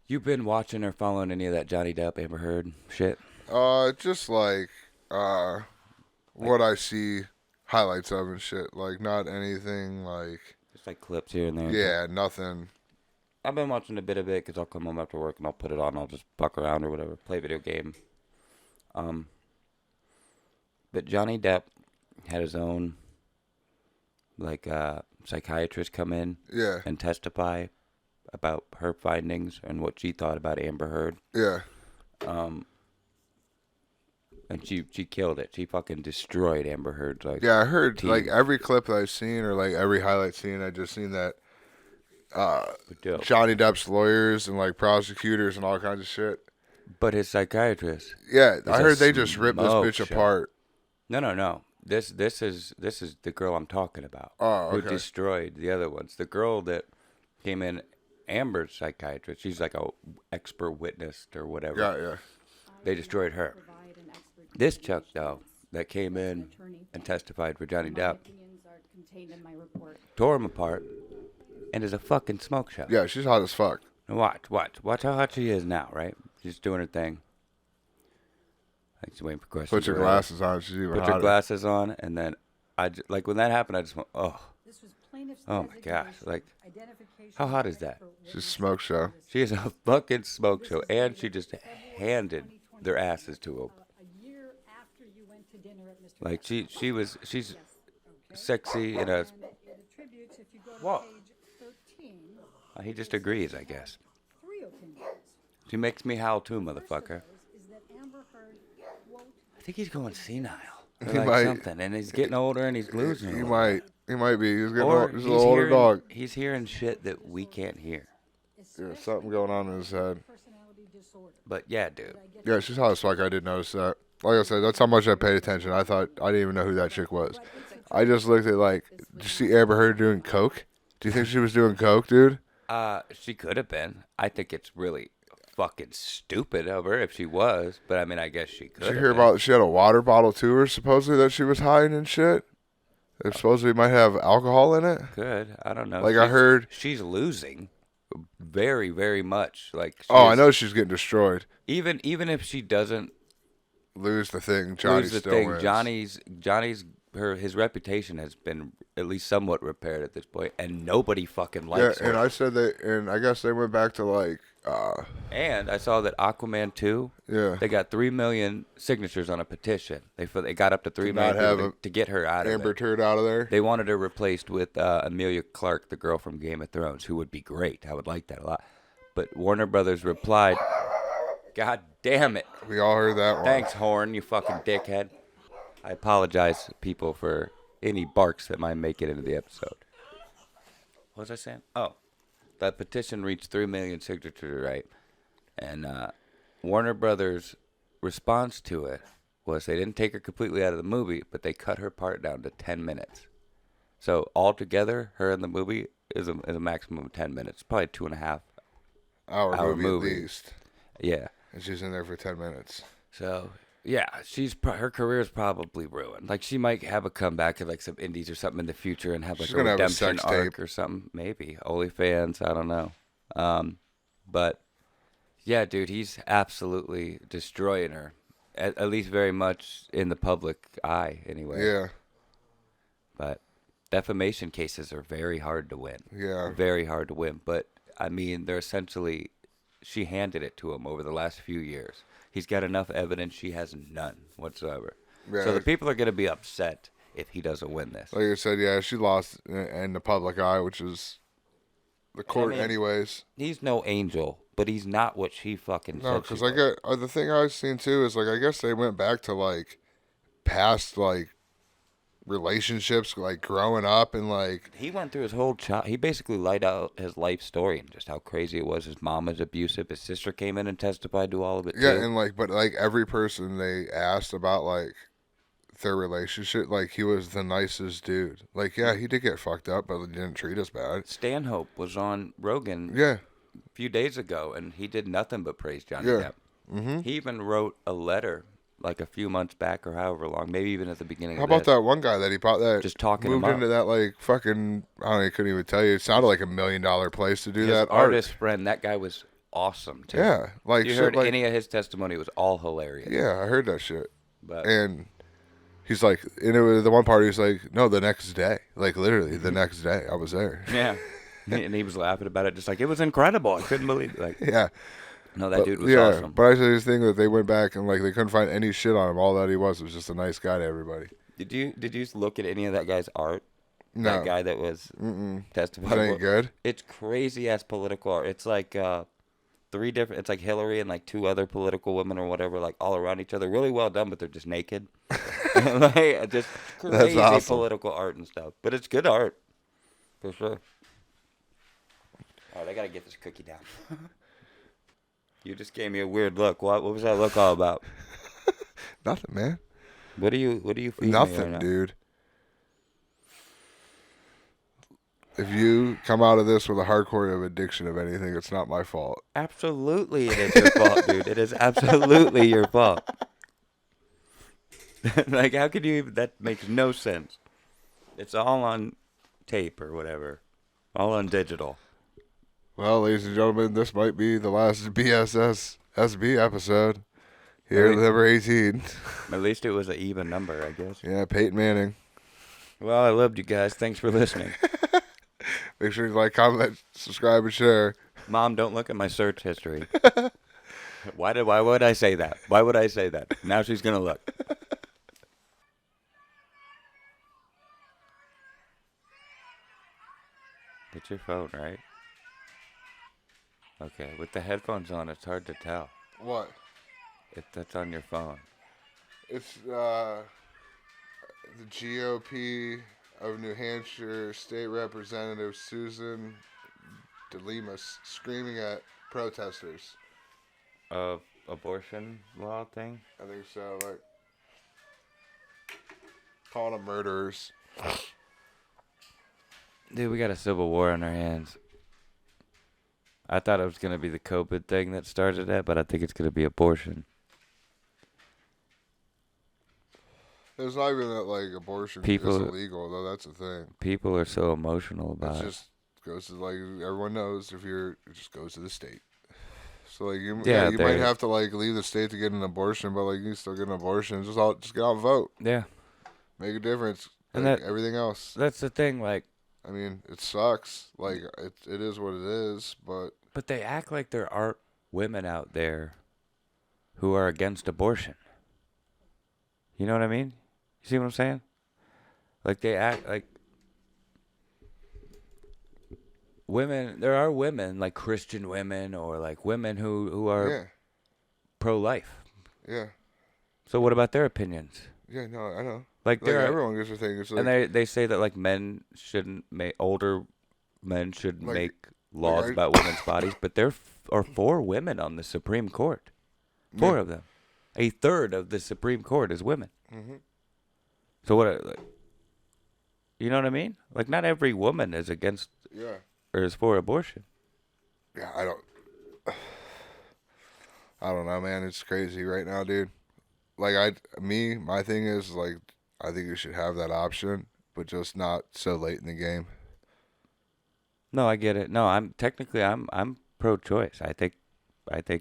You been watching or following any of that Johnny Depp, Amber Heard shit? just like what I see highlights of and shit. Like not anything like Just like clips here and there. yeah, nothing. I've been watching a bit of it because I'll come home after work and I'll put it on. I'll just fuck around or whatever, play a video game. But Johnny Depp had his own, like, psychiatrist come in Yeah. and testify about her findings and what she thought about Amber Heard. Yeah. And she killed it. She fucking destroyed Amber Heard. Like, Yeah, I heard team. like every clip that I've seen or like every highlight scene, I just seen that dope. Johnny Depp's lawyers and like prosecutors and all kinds of shit. But his psychiatrist. Yeah, I a heard they just ripped this smoke bitch show. apart. No. This is the girl I'm talking about. Oh, Who okay. destroyed the other ones. The girl that came in, Amber's psychiatrist. She's like a expert witness or whatever. Yeah. They destroyed her. This Chuck though that came in and testified for Johnny Depp tore him apart and is a fucking smoke show. Yeah, she's hot as fuck. Now watch how hot she is now, right? She's doing her thing. Like she's waiting for questions. Put your or whatever. glasses on. She's even Put hotter. your glasses on, and then like when that happened, I just went, oh, This was plaintiff's oh my gosh, designation, like identification how hot by is that? expert She's a witness smoke show. She is a fucking smoke This show, is and dated she just February handed 2023, their asses to him. A year after you went to dinner at Mr. Like West's. she's Yes, okay. sexy in a. And it attributes, if you go to What? page 13, He just agrees, I guess. 3 opinions. She makes me howl too, First of motherfucker. those is that Amber Heard, quote, I think he's going senile. Or He like might- something, and he's getting older and he's losing. He it. might be. He's getting Or old. He's a little older dog. He's hearing shit that we can't hear. There's something going on in his head. personality disorder. But yeah, dude. Yeah, she's hot as fuck. I did notice that. Like I said, that's how much I paid attention. I thought I didn't even know who that chick was. I just looked at like, did you see Amber Heard doing coke? Do you think she was doing coke, dude? She could have been. I think it's really fucking stupid of her if she was. But I mean, I guess she could. Did you hear about? She had a water bottle to her, supposedly that she was hiding and shit. It supposedly might have alcohol in it. Could. I don't know. Like, I heard- she's losing very, very much. Like Oh, I she's- know she's getting destroyed. Even if she doesn't Lose the thing, Johnny lose the still thing, wins. Johnny's his reputation has been at least somewhat repaired at this point, and nobody fucking Yeah, likes her. and I said that, and I guess they went back to like, And I saw that Aquaman 2, yeah, they got 3 million signatures on a petition. They got up to 3 not million have people to get her out of Amber it. Turd out of there. They wanted her replaced with Amelia Clark, the girl from Game of Thrones, who would be great. I would like that a lot. But Warner Brothers replied, God damn it. We all heard that one. Thanks, Horn, you fucking dickhead. I apologize, people, for any barks that might make it into the episode. What was I saying? Oh, that petition reached 3 million signatures, right? And Warner Brothers' response to it was they didn't take her completely out of the movie, but they cut her part down to 10 minutes. So altogether, her in the movie is a maximum of 10 minutes, probably 2.5 Hour hour movie, movie. at least, Yeah. and she's in there for 10 minutes. So yeah, her career is probably ruined. Like she might have a comeback at like some indies or something in the future and have like She's a gonna have a redemption sex arc tape. or something. Maybe OnlyFans. I don't know. But yeah, dude, he's absolutely destroying her. At least very much in the public eye, anyway. Yeah, But defamation cases are very hard to win. yeah. Very hard to win. But I mean, they're essentially, she handed it to him over the last few years. He's got enough evidence. She has none whatsoever. Yeah. So the people are going to be upset if he doesn't win this. Like I said, yeah, she lost in the public eye, which is the court, mean, anyways. He's no angel, but he's not what she fucking No, said. because she I was. got the thing I've seen too is like I guess they went back to like past like relationships, like growing up and like He went through his whole he basically laid out his life story and just how crazy it was. His mom was abusive. His sister came in and testified to all of it yeah, too. and like but like every person they asked about like their relationship, like he was the nicest dude. Like yeah, he did get fucked up, but he didn't treat us bad. Stanhope was on Rogan Yeah, a few days ago, and he did nothing but praise Johnny Yeah. Depp. He even wrote a letter like a few months back or however long, maybe even at the beginning how of about this. that one guy that he bought that Just talking him moved up. into that like fucking I don't know, I couldn't even tell you. It sounded like $1 million place to do His that artist friend, that guy was awesome too. Yeah, like you shit, heard like, any of his testimony, it was all hilarious. yeah, I heard that shit. But And he's like, and it was the one part. He's like, no, the next day, like literally the next day, I was there. yeah, and he was laughing about it, just like it was incredible. I couldn't believe it. Like, Yeah, no, that but, dude was yeah. awesome. But I said this thing that they went back and like they couldn't find any shit on him. All that he was just a nice guy to everybody. Did you look at any of that guy's art? No, That guy that was is testifying. that any good? It's crazy ass political art. It's like 3 different. It's like Hillary and like 2 other political women or whatever, like all around each other. Really well done, but they're just naked. Like, just crazy awesome. political art and stuff. But it's good art, for sure. All right, I gotta get this cookie down. You just gave me a weird look. What was that look all about? Nothing, man. What do you feeding me Nothing, right now? dude. If you come out of this with a hardcore of addiction of anything, it's not my fault. Absolutely, it is your fault, dude. It is absolutely your fault. Like, how could you even? That makes no sense. It's all on tape or whatever, all on digital. Well, ladies and gentlemen, this might be the last BSSB episode. Here, Right. number 18. At least it was an even number, I guess. Yeah, Peyton Manning. Well, I loved you guys. Thanks for listening. Make sure you like, comment, subscribe, and share. Mom, don't look at my search history. Why would I say that? Why would I say that? Now she's gonna look. Get your phone, right? Okay, with the headphones on, it's hard to tell What? if that's on your phone. It's the GOP of New Hampshire State Representative Susan DeLemus screaming at protesters. Abortion law thing? I think so, like calling them murderers. Dude, we got a civil war on our hands. I thought it was going to be the COVID thing that started it, but I think it's going to be abortion. It's not even that, like, abortion is illegal, though. That's the thing. People are so emotional about It it. just goes to, like, everyone knows it just goes to the state. So, like, you might have to, like, leave the state to get an abortion, but, like, you can still get an abortion. Just get out and vote. Yeah. Make a difference. And like everything else. That's the thing, like. I mean, it sucks. Like, it is what it is, but. But they act like there aren't women out there who are against abortion. You know what I mean? You see what I'm saying? Like, they act like women. There are women, like Christian women, or like women who are pro-life. Yeah. So what about their opinions? Yeah, no, I know. Like everyone gets a thing. It's like, and they say that like older men should make laws about women's bodies, but there are 4 women on the Supreme Court. 4 of them. A third of the Supreme Court is women. Mm-hmm. So what? Like, you know what I mean? Like, not every woman is against or is for abortion. Yeah, I don't know, man. It's crazy right now, dude. Like, my thing is, like, I think you should have that option, but just not so late in the game. No, I get it. No, I'm pro-choice. I think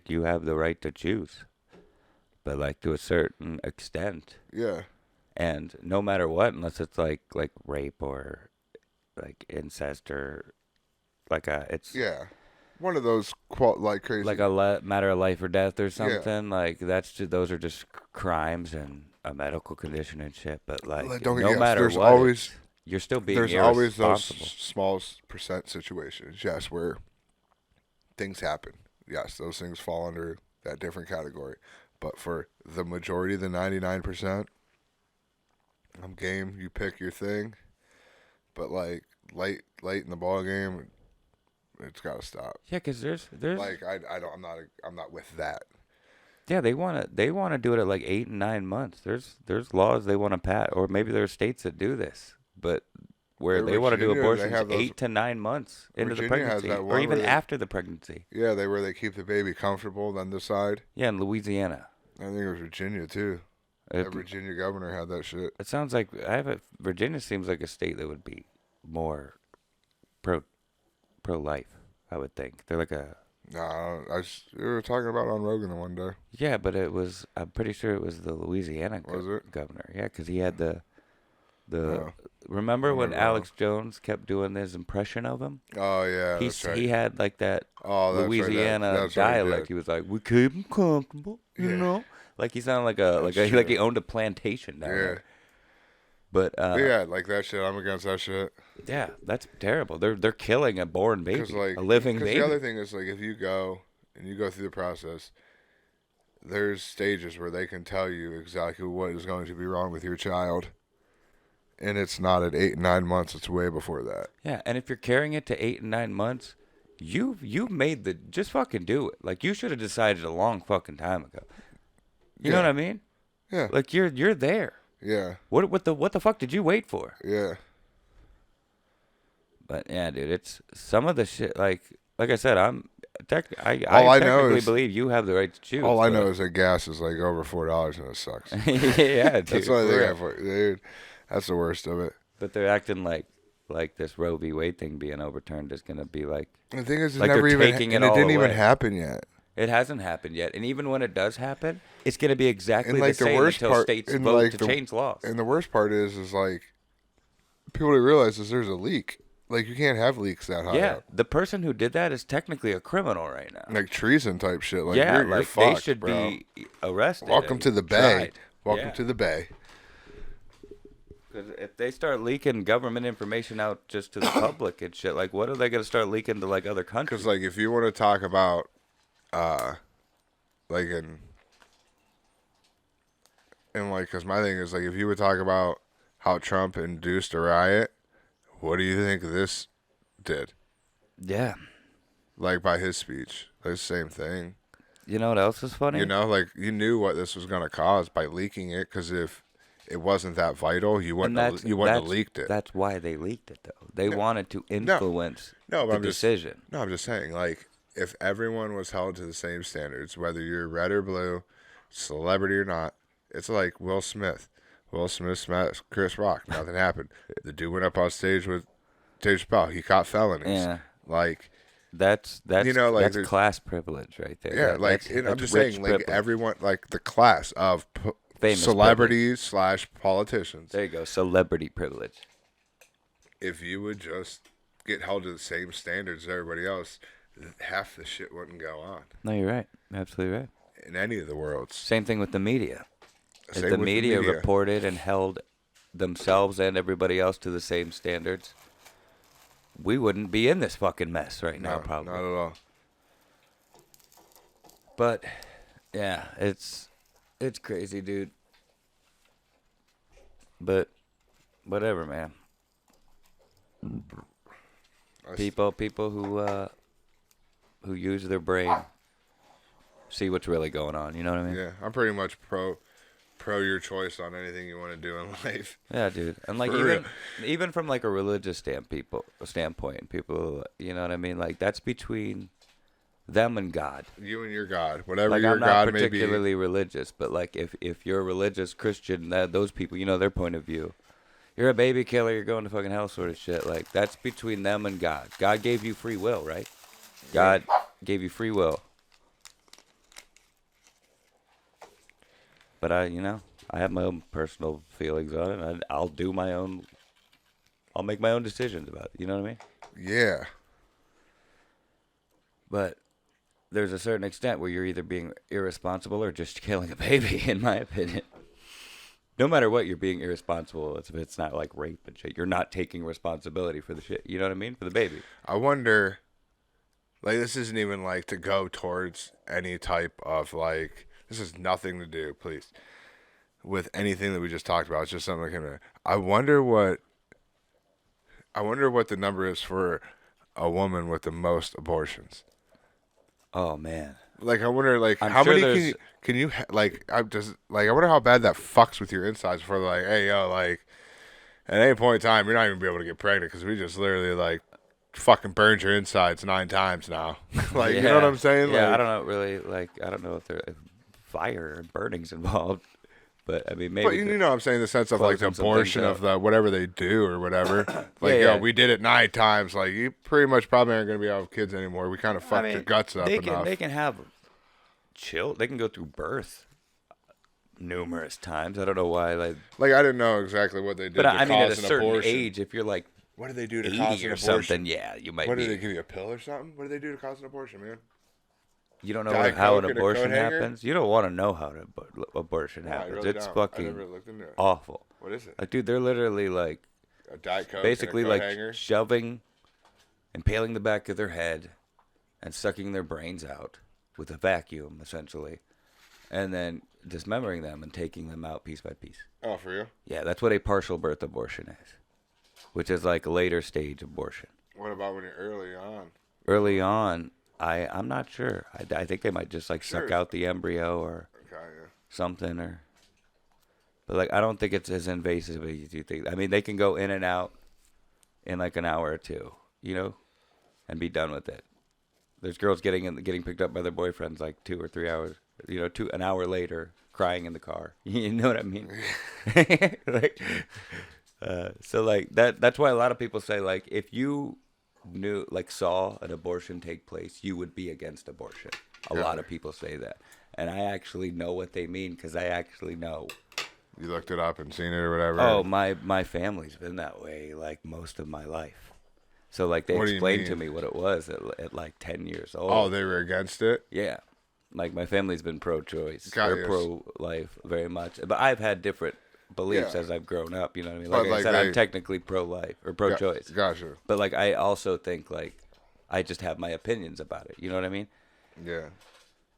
you have the right to choose, but like to a certain extent. Yeah. And no matter what, unless it's like rape or like incest or like one of those crazy, like a matter of life or death or something. Like those are just crimes and a medical condition and shit. But like no matter what, you're still being irresponsible. There's always those small percent situations, yes, where things happen. Yes, those things fall under that different category. But for the majority, the 99%, I'm game. You pick your thing. But like late in the ball game, it's got to stop. Yeah, because there's like I'm not with that. Yeah, they want to do it at like 8 and 9 months. There's laws they want to pass, or maybe there are states that do this, but where they want to do abortions 8 to 9 months into the pregnancy, or even after the pregnancy. Yeah, where they keep the baby comfortable, then decide. Yeah, in Louisiana. I think it was Virginia too. That Virginia governor had that shit. It sounds like Virginia seems like a state that would be more pro-life. I would think they're like a. No, we were talking about it on Rogan the one day. Yeah, but I'm pretty sure it was the Louisiana governor. Yeah, because he had the. Remember when Alex Jones kept doing his impression of him? Oh yeah, that's right. He had like that Louisiana dialect. Right, he was like, "We keep him comfortable," you know, like he sounded like he owned a plantation down there. But yeah, like that shit. I'm against that shit. Yeah, that's terrible. They're killing a born baby, a living baby. The other thing is, like, if you go through the process, there's stages where they can tell you exactly what is going to be wrong with your child. And it's not at 8 and 9 months. It's way before that. Yeah, and if you're carrying it to 8 and 9 months, you've made just fucking do it. Like, you should have decided a long fucking time ago. You know what I mean? Yeah. Like, you're there. Yeah. What the fuck did you wait for? Yeah. But yeah, dude, it's some of the shit. Like I said, I technically believe you have the right to choose. All I know is that gas is like over $4 and it sucks. Yeah, dude. That's the only thing dude. That's the worst of it. But they're acting like this Roe v. Wade thing being overturned is gonna be like. The thing is, like it didn't even happen yet. It hasn't happened yet, and even when it does happen, it's going to be exactly like the same until states vote to change laws. And the worst part is like, people to realize is there's a leak. Like, you can't have leaks that high Yeah, up. the person who did that is technically a criminal right now. Like treason type shit. Like, yeah, you're like fucked, they should bro. be arrested. Welcome and to the Bay. tried. Welcome to the Bay. Because if they start leaking government information out just to the public and shit, like, what are they going to start leaking to, like, other countries? Because, like, if you want to talk about, like, because my thing is, like, if you would talk about how Trump induced a riot, what do you think this did? Yeah. Like, by his speech. Like, the same thing. You know what else is funny? You know, like, you knew what this was going to cause by leaking it, because if it wasn't that vital, you wouldn't have leaked it. That's why they leaked it, though. They wanted to influence the decision. I'm just saying, like, if everyone was held to the same standards, whether you're red or blue, celebrity or not, it's like Will Smith. Will Smith smashed Chris Rock. Nothing happened. The dude went up on stage with Dave Chappelle. He caught felonies. Yeah. Like, that's you know, like, that's class privilege right there. Yeah, like, I'm just saying, like, everyone, like, the class of celebrities / politicians. There you go, celebrity privilege. If you would just get held to the same standards as everybody else, half the shit wouldn't go on. No, you're right. Absolutely right. In any of the worlds. Same thing with the media. Same If the with media reported and held themselves and everybody else to the same standards, we wouldn't be in this fucking mess right now, probably. Not at all. But, yeah, it's crazy, dude. But, whatever, man. People who use their brain see what's really going on. You know what I mean? Yeah, I'm pretty much pro your choice on anything you want to do in life. Yeah, dude. And like even from like a religious standpoint, people, you know what I mean? Like that's between them and God. You and your God, whatever like, your I'm not God may be. particularly religious, but like if you're a religious Christian, those people, you know, their point of view. You're a baby killer, you're going to fucking hell sort of shit. Like that's between them and God. God gave you free will, right? God gave you free will. But I have my own personal feelings on it. And I'll make my own decisions about it. You know what I mean? Yeah. But there's a certain extent where you're either being irresponsible or just killing a baby, in my opinion. No matter what, you're being irresponsible. If it's not like rape and shit. You're not taking responsibility for the shit. You know what I mean? For the baby. I wonder, like, this isn't even like to go towards any type of like. This has nothing to do, please, with anything that we just talked about. It's just something that came to. I wonder what the number is for a woman with the most abortions. Oh man. Like I wonder, like I'm how sure many can you like? I wonder how bad that fucks with your insides. For like, hey yo, like at any point in time, you're not even gonna be able to get pregnant because we just literally like fucking burned your insides 9 times now. Like you know what I'm saying? Yeah, like, I don't know really. Like I don't know if fire and burning's involved, but I mean maybe. But you know what I'm saying, in the sense of like the abortion of the whatever they do or whatever. Like we did it 9 times. Like you pretty much probably aren't gonna be out with kids anymore. We kind of fucked your guts up enough. They can have they can go through birth numerous times. I don't know why. Like I didn't know exactly what they did. But to I mean, at a cause an certain abortion. age, if you're like what do they do to 80 cause an or abortion? something, yeah, you might. What do they give you, a pill or something? What do they do to cause an abortion, man? You don't know how an abortion happens? You don't want to know how an abortion happens. Really it's don't. fucking I never looked into it. awful. What is it? Like, dude, they're literally like a Diet Coke basically and a coat like hanger? shoving, impaling the back of their head, and sucking their brains out with a vacuum, essentially, and then dismembering them and taking them out piece by piece. Oh, for real? Yeah, that's what a partial birth abortion is, which is like a later stage abortion. What about when you're early on? Early on, I'm not sure. I think they might just like suck out the embryo or something, or. But like, I don't think it's as invasive as you think. I mean, they can go in and out in like an hour or two, you know, and be done with it. There's girls getting picked up by their boyfriends like 2 or 3 hours, you know, an hour later, crying in the car. You know what I mean? Like, so like that's why a lot of people say like if you saw an abortion take place, you would be against abortion. A lot of people say that, and I actually know what they mean because I actually know You looked it up and seen it or whatever. Oh, my family's been that way like most of my life. So like they What do you explained to mean? me what it was at like 10 years old. Oh, they were against it? Yeah. Like my family's been pro-choice Got or you. pro-life very much. But I've had different beliefs Yeah. as I've grown up, you know what I mean? But, Like I like, said, they- I'm technically pro-life or pro-choice. Gotcha. But like I also think like I just have my opinions about it, you know what I mean? Yeah.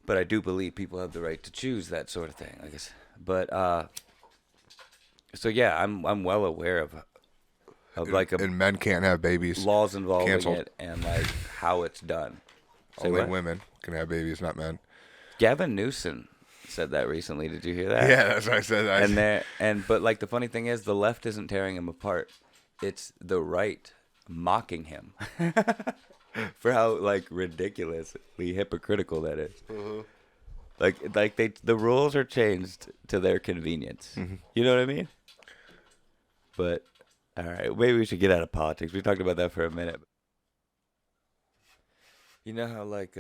But I do believe people have the right to choose that sort of thing, I guess. But so yeah, I'm well aware of like And men can't have babies. laws involving Canceled. it and like how it's done. Say Only what? women can have babies, not men. Gavin Newsom said that recently. Did you hear that? Yeah, that's what I said. But like the funny thing is, the left isn't tearing him apart. It's the right mocking him for how like ridiculously hypocritical that is. Like the rules are changed to their convenience. You know what I mean? But all right, maybe we should get out of politics. We talked about that for a minute. You know how like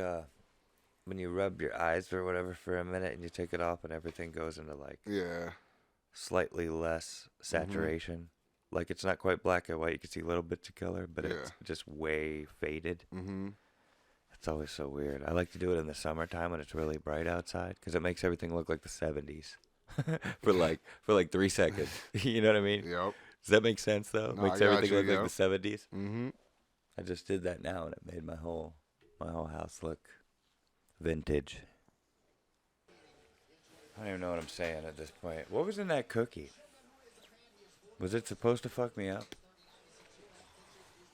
when you rub your eyes or whatever for a minute and you take it off and everything goes into like Yeah. slightly less saturation. Like it's not quite black and white. You can see little bits of color, but it's just way faded. Mm-hmm. It's always so weird. I like to do it in the summertime when it's really bright outside because it makes everything look like the 70s for like 3 seconds. You know what I mean? Yep. Does that make sense though? No, Makes I everything got you, look like the 70s. Mm-hmm. I just did that now and it made my whole house look vintage. I don't even know what I'm saying at this point. What was in that cookie? Was it supposed to fuck me up?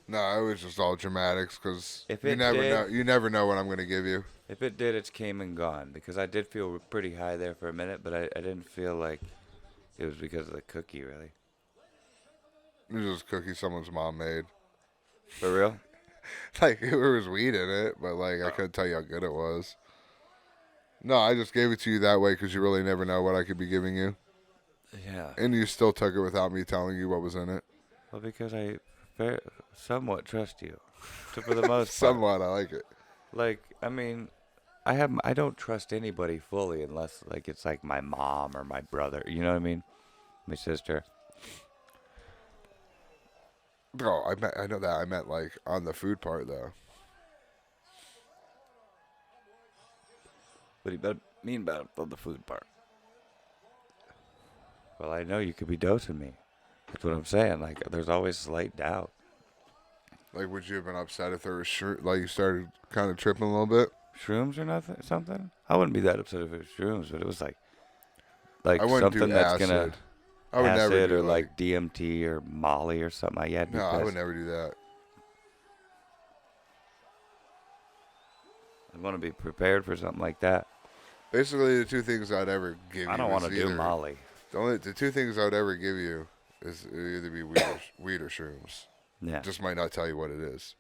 No, it was just all dramatics because If you it never did- know. You never know what I'm gonna give you. If it did, it's came and gone because I did feel pretty high there for a minute, but I didn't feel like it was because of the cookie, really. It was just cookie someone's mom made. For real? Like there was weed in it, but like I couldn't tell you how good it was. No, I just gave it to you that way because you really never know what I could be giving you, Yeah. and you still took it without me telling you what was in it. Well, because I somewhat trust you, for the most part. Somewhat, I like it. Like, I mean, I don't trust anybody fully unless like it's like my mom or my brother. You know what I mean? My sister. No, I know that. I meant like on the food part though. What do you mean about the food part? Well, I know you could be dosing me. That's what I'm saying. Like, there's always slight doubt. Like, would you have been upset if there was like you started kind of tripping a little bit? Shrooms or nothing? Something? I wouldn't be that upset if it was shrooms, but it was like I wouldn't something do that's acid. gonna I would acid never do or like DMT or Molly or something. Yeah, No, I would never do that. I want to be prepared for something like that. Basically, the two things I'd ever give you. I don't want to is do either- Molly. The two things I would ever give you is it'd either be weed or shrooms. Yeah, Just might not tell you what it is.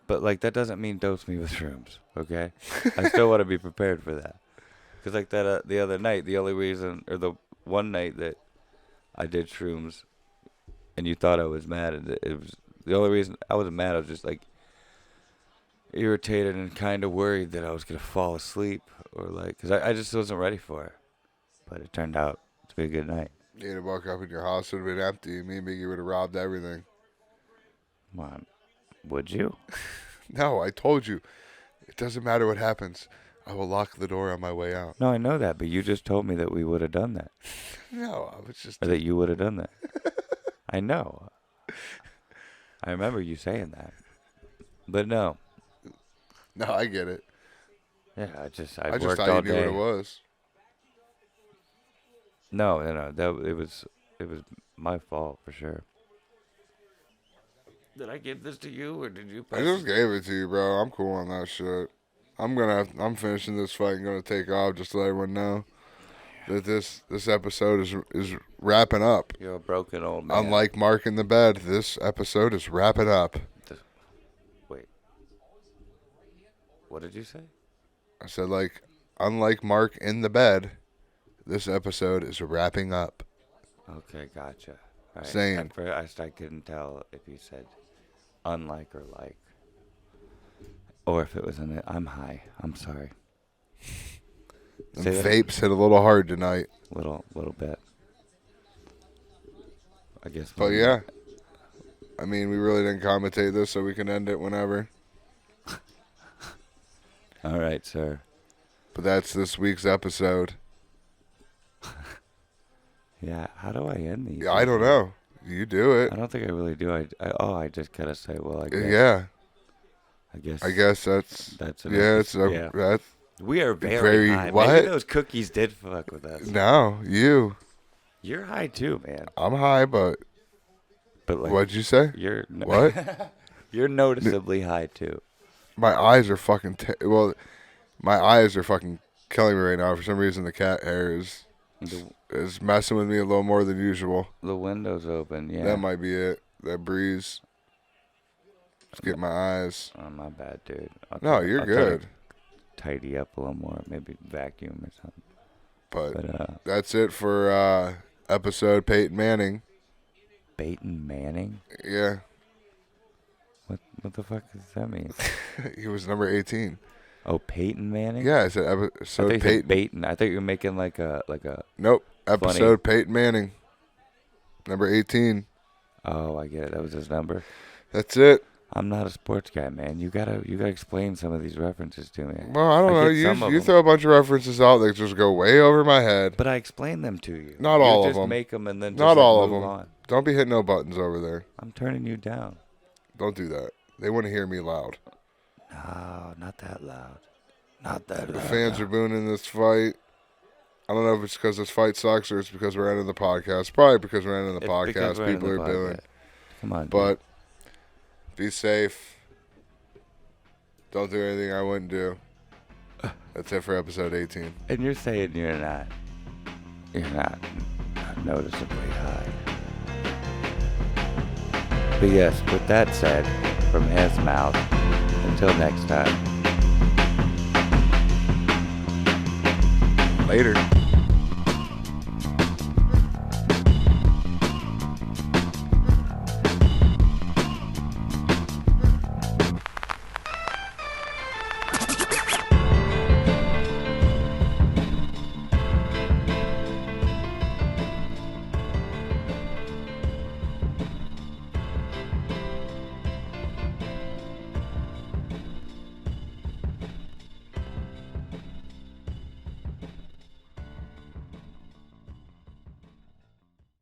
but like that doesn't mean dose me with shrooms. Okay, I still want to be prepared for that. Cause like that the other night, the only reason or the one night that I did shrooms, and you thought I was mad, and it was the only reason I wasn't mad. I was just like irritated and kind of worried that I was gonna fall asleep or like, cause I just wasn't ready for it. But it turned out to be a good night. You'd have woke up and your house would have been empty. Me and Biggie would have robbed everything. Come on, would you? No, I told you. It doesn't matter what happens. I will lock the door on my way out. No, I know that, but you just told me that we would have done that, No, I was just. or that you would have done that. I know. I remember you saying that, but no. No, I get it. Yeah, I just I just worked thought all you knew day. what it was. No, it was my fault for sure. Did I give this to you or did you? I just gave it to you, bro. I'm cool on that shit. I'm finishing this fight and gonna take off just to let everyone know that this episode is wrapping up. You're a broken old man. Unlike Mark in the bed, this episode is wrapping up. Wait. What did you say? I said, like, unlike Mark in the bed, this episode is wrapping up. Okay, gotcha. Right. Same. At first, I couldn't tell if you said unlike or like, or if it was in it. I'm high. I'm sorry. Them Say that vapes hit a little hard tonight. little bit. I guess. But yeah, I mean, we really didn't commentate this, so we can end it whenever. All right, sir. But that's this week's episode. Yeah, how do I end these? Yeah, I don't know. You do it. I don't think I really do. I just gotta say, well, I guess. Yeah. I guess that's an yeah. episode. That's we are very high. what? Maybe those cookies did fuck with us. No, you. You're high too, man. I'm high, but like, what'd you say? You're What? You're noticeably high too. My eyes are fucking. Well, my eyes are fucking killing me right now. For some reason, the cat hair is messing with me a little more than usual. The window's open. Yeah. That might be it. That breeze. Let's get my eyes. Oh, my bad, dude. You're I'll good. Tidy up a little more. Maybe vacuum or something. But that's it for episode Peyton Manning. Peyton Manning? Yeah. What the fuck does that mean? He was number 18. Oh, Peyton Manning? Yeah, I said episode Peyton. Peyton. I thought you were making like a. Nope. Episode Peyton Manning. Number 18. Oh, I get it. That was his number. That's it. I'm not a sports guy, man. You gotta explain some of these references to me. Well, I don't know. You throw a bunch of references out that just go way over my head. But I explain them to you. Not all of them. Just make them and then not all of move them. on. Don't be hitting no buttons over there. I'm turning you down. Don't do that. They want to hear me loud. No, not that loud. Not that loud. The fans are booing this fight. I don't know if it's because this fight sucks or it's because we're ending the podcast. Probably because we're ending the podcast. People are booing. Come on, but be safe. Don't do anything I wouldn't do. That's it for episode 18. And you're saying you're not noticeably high. But yes, with that said, from his mouth, until next time. Later.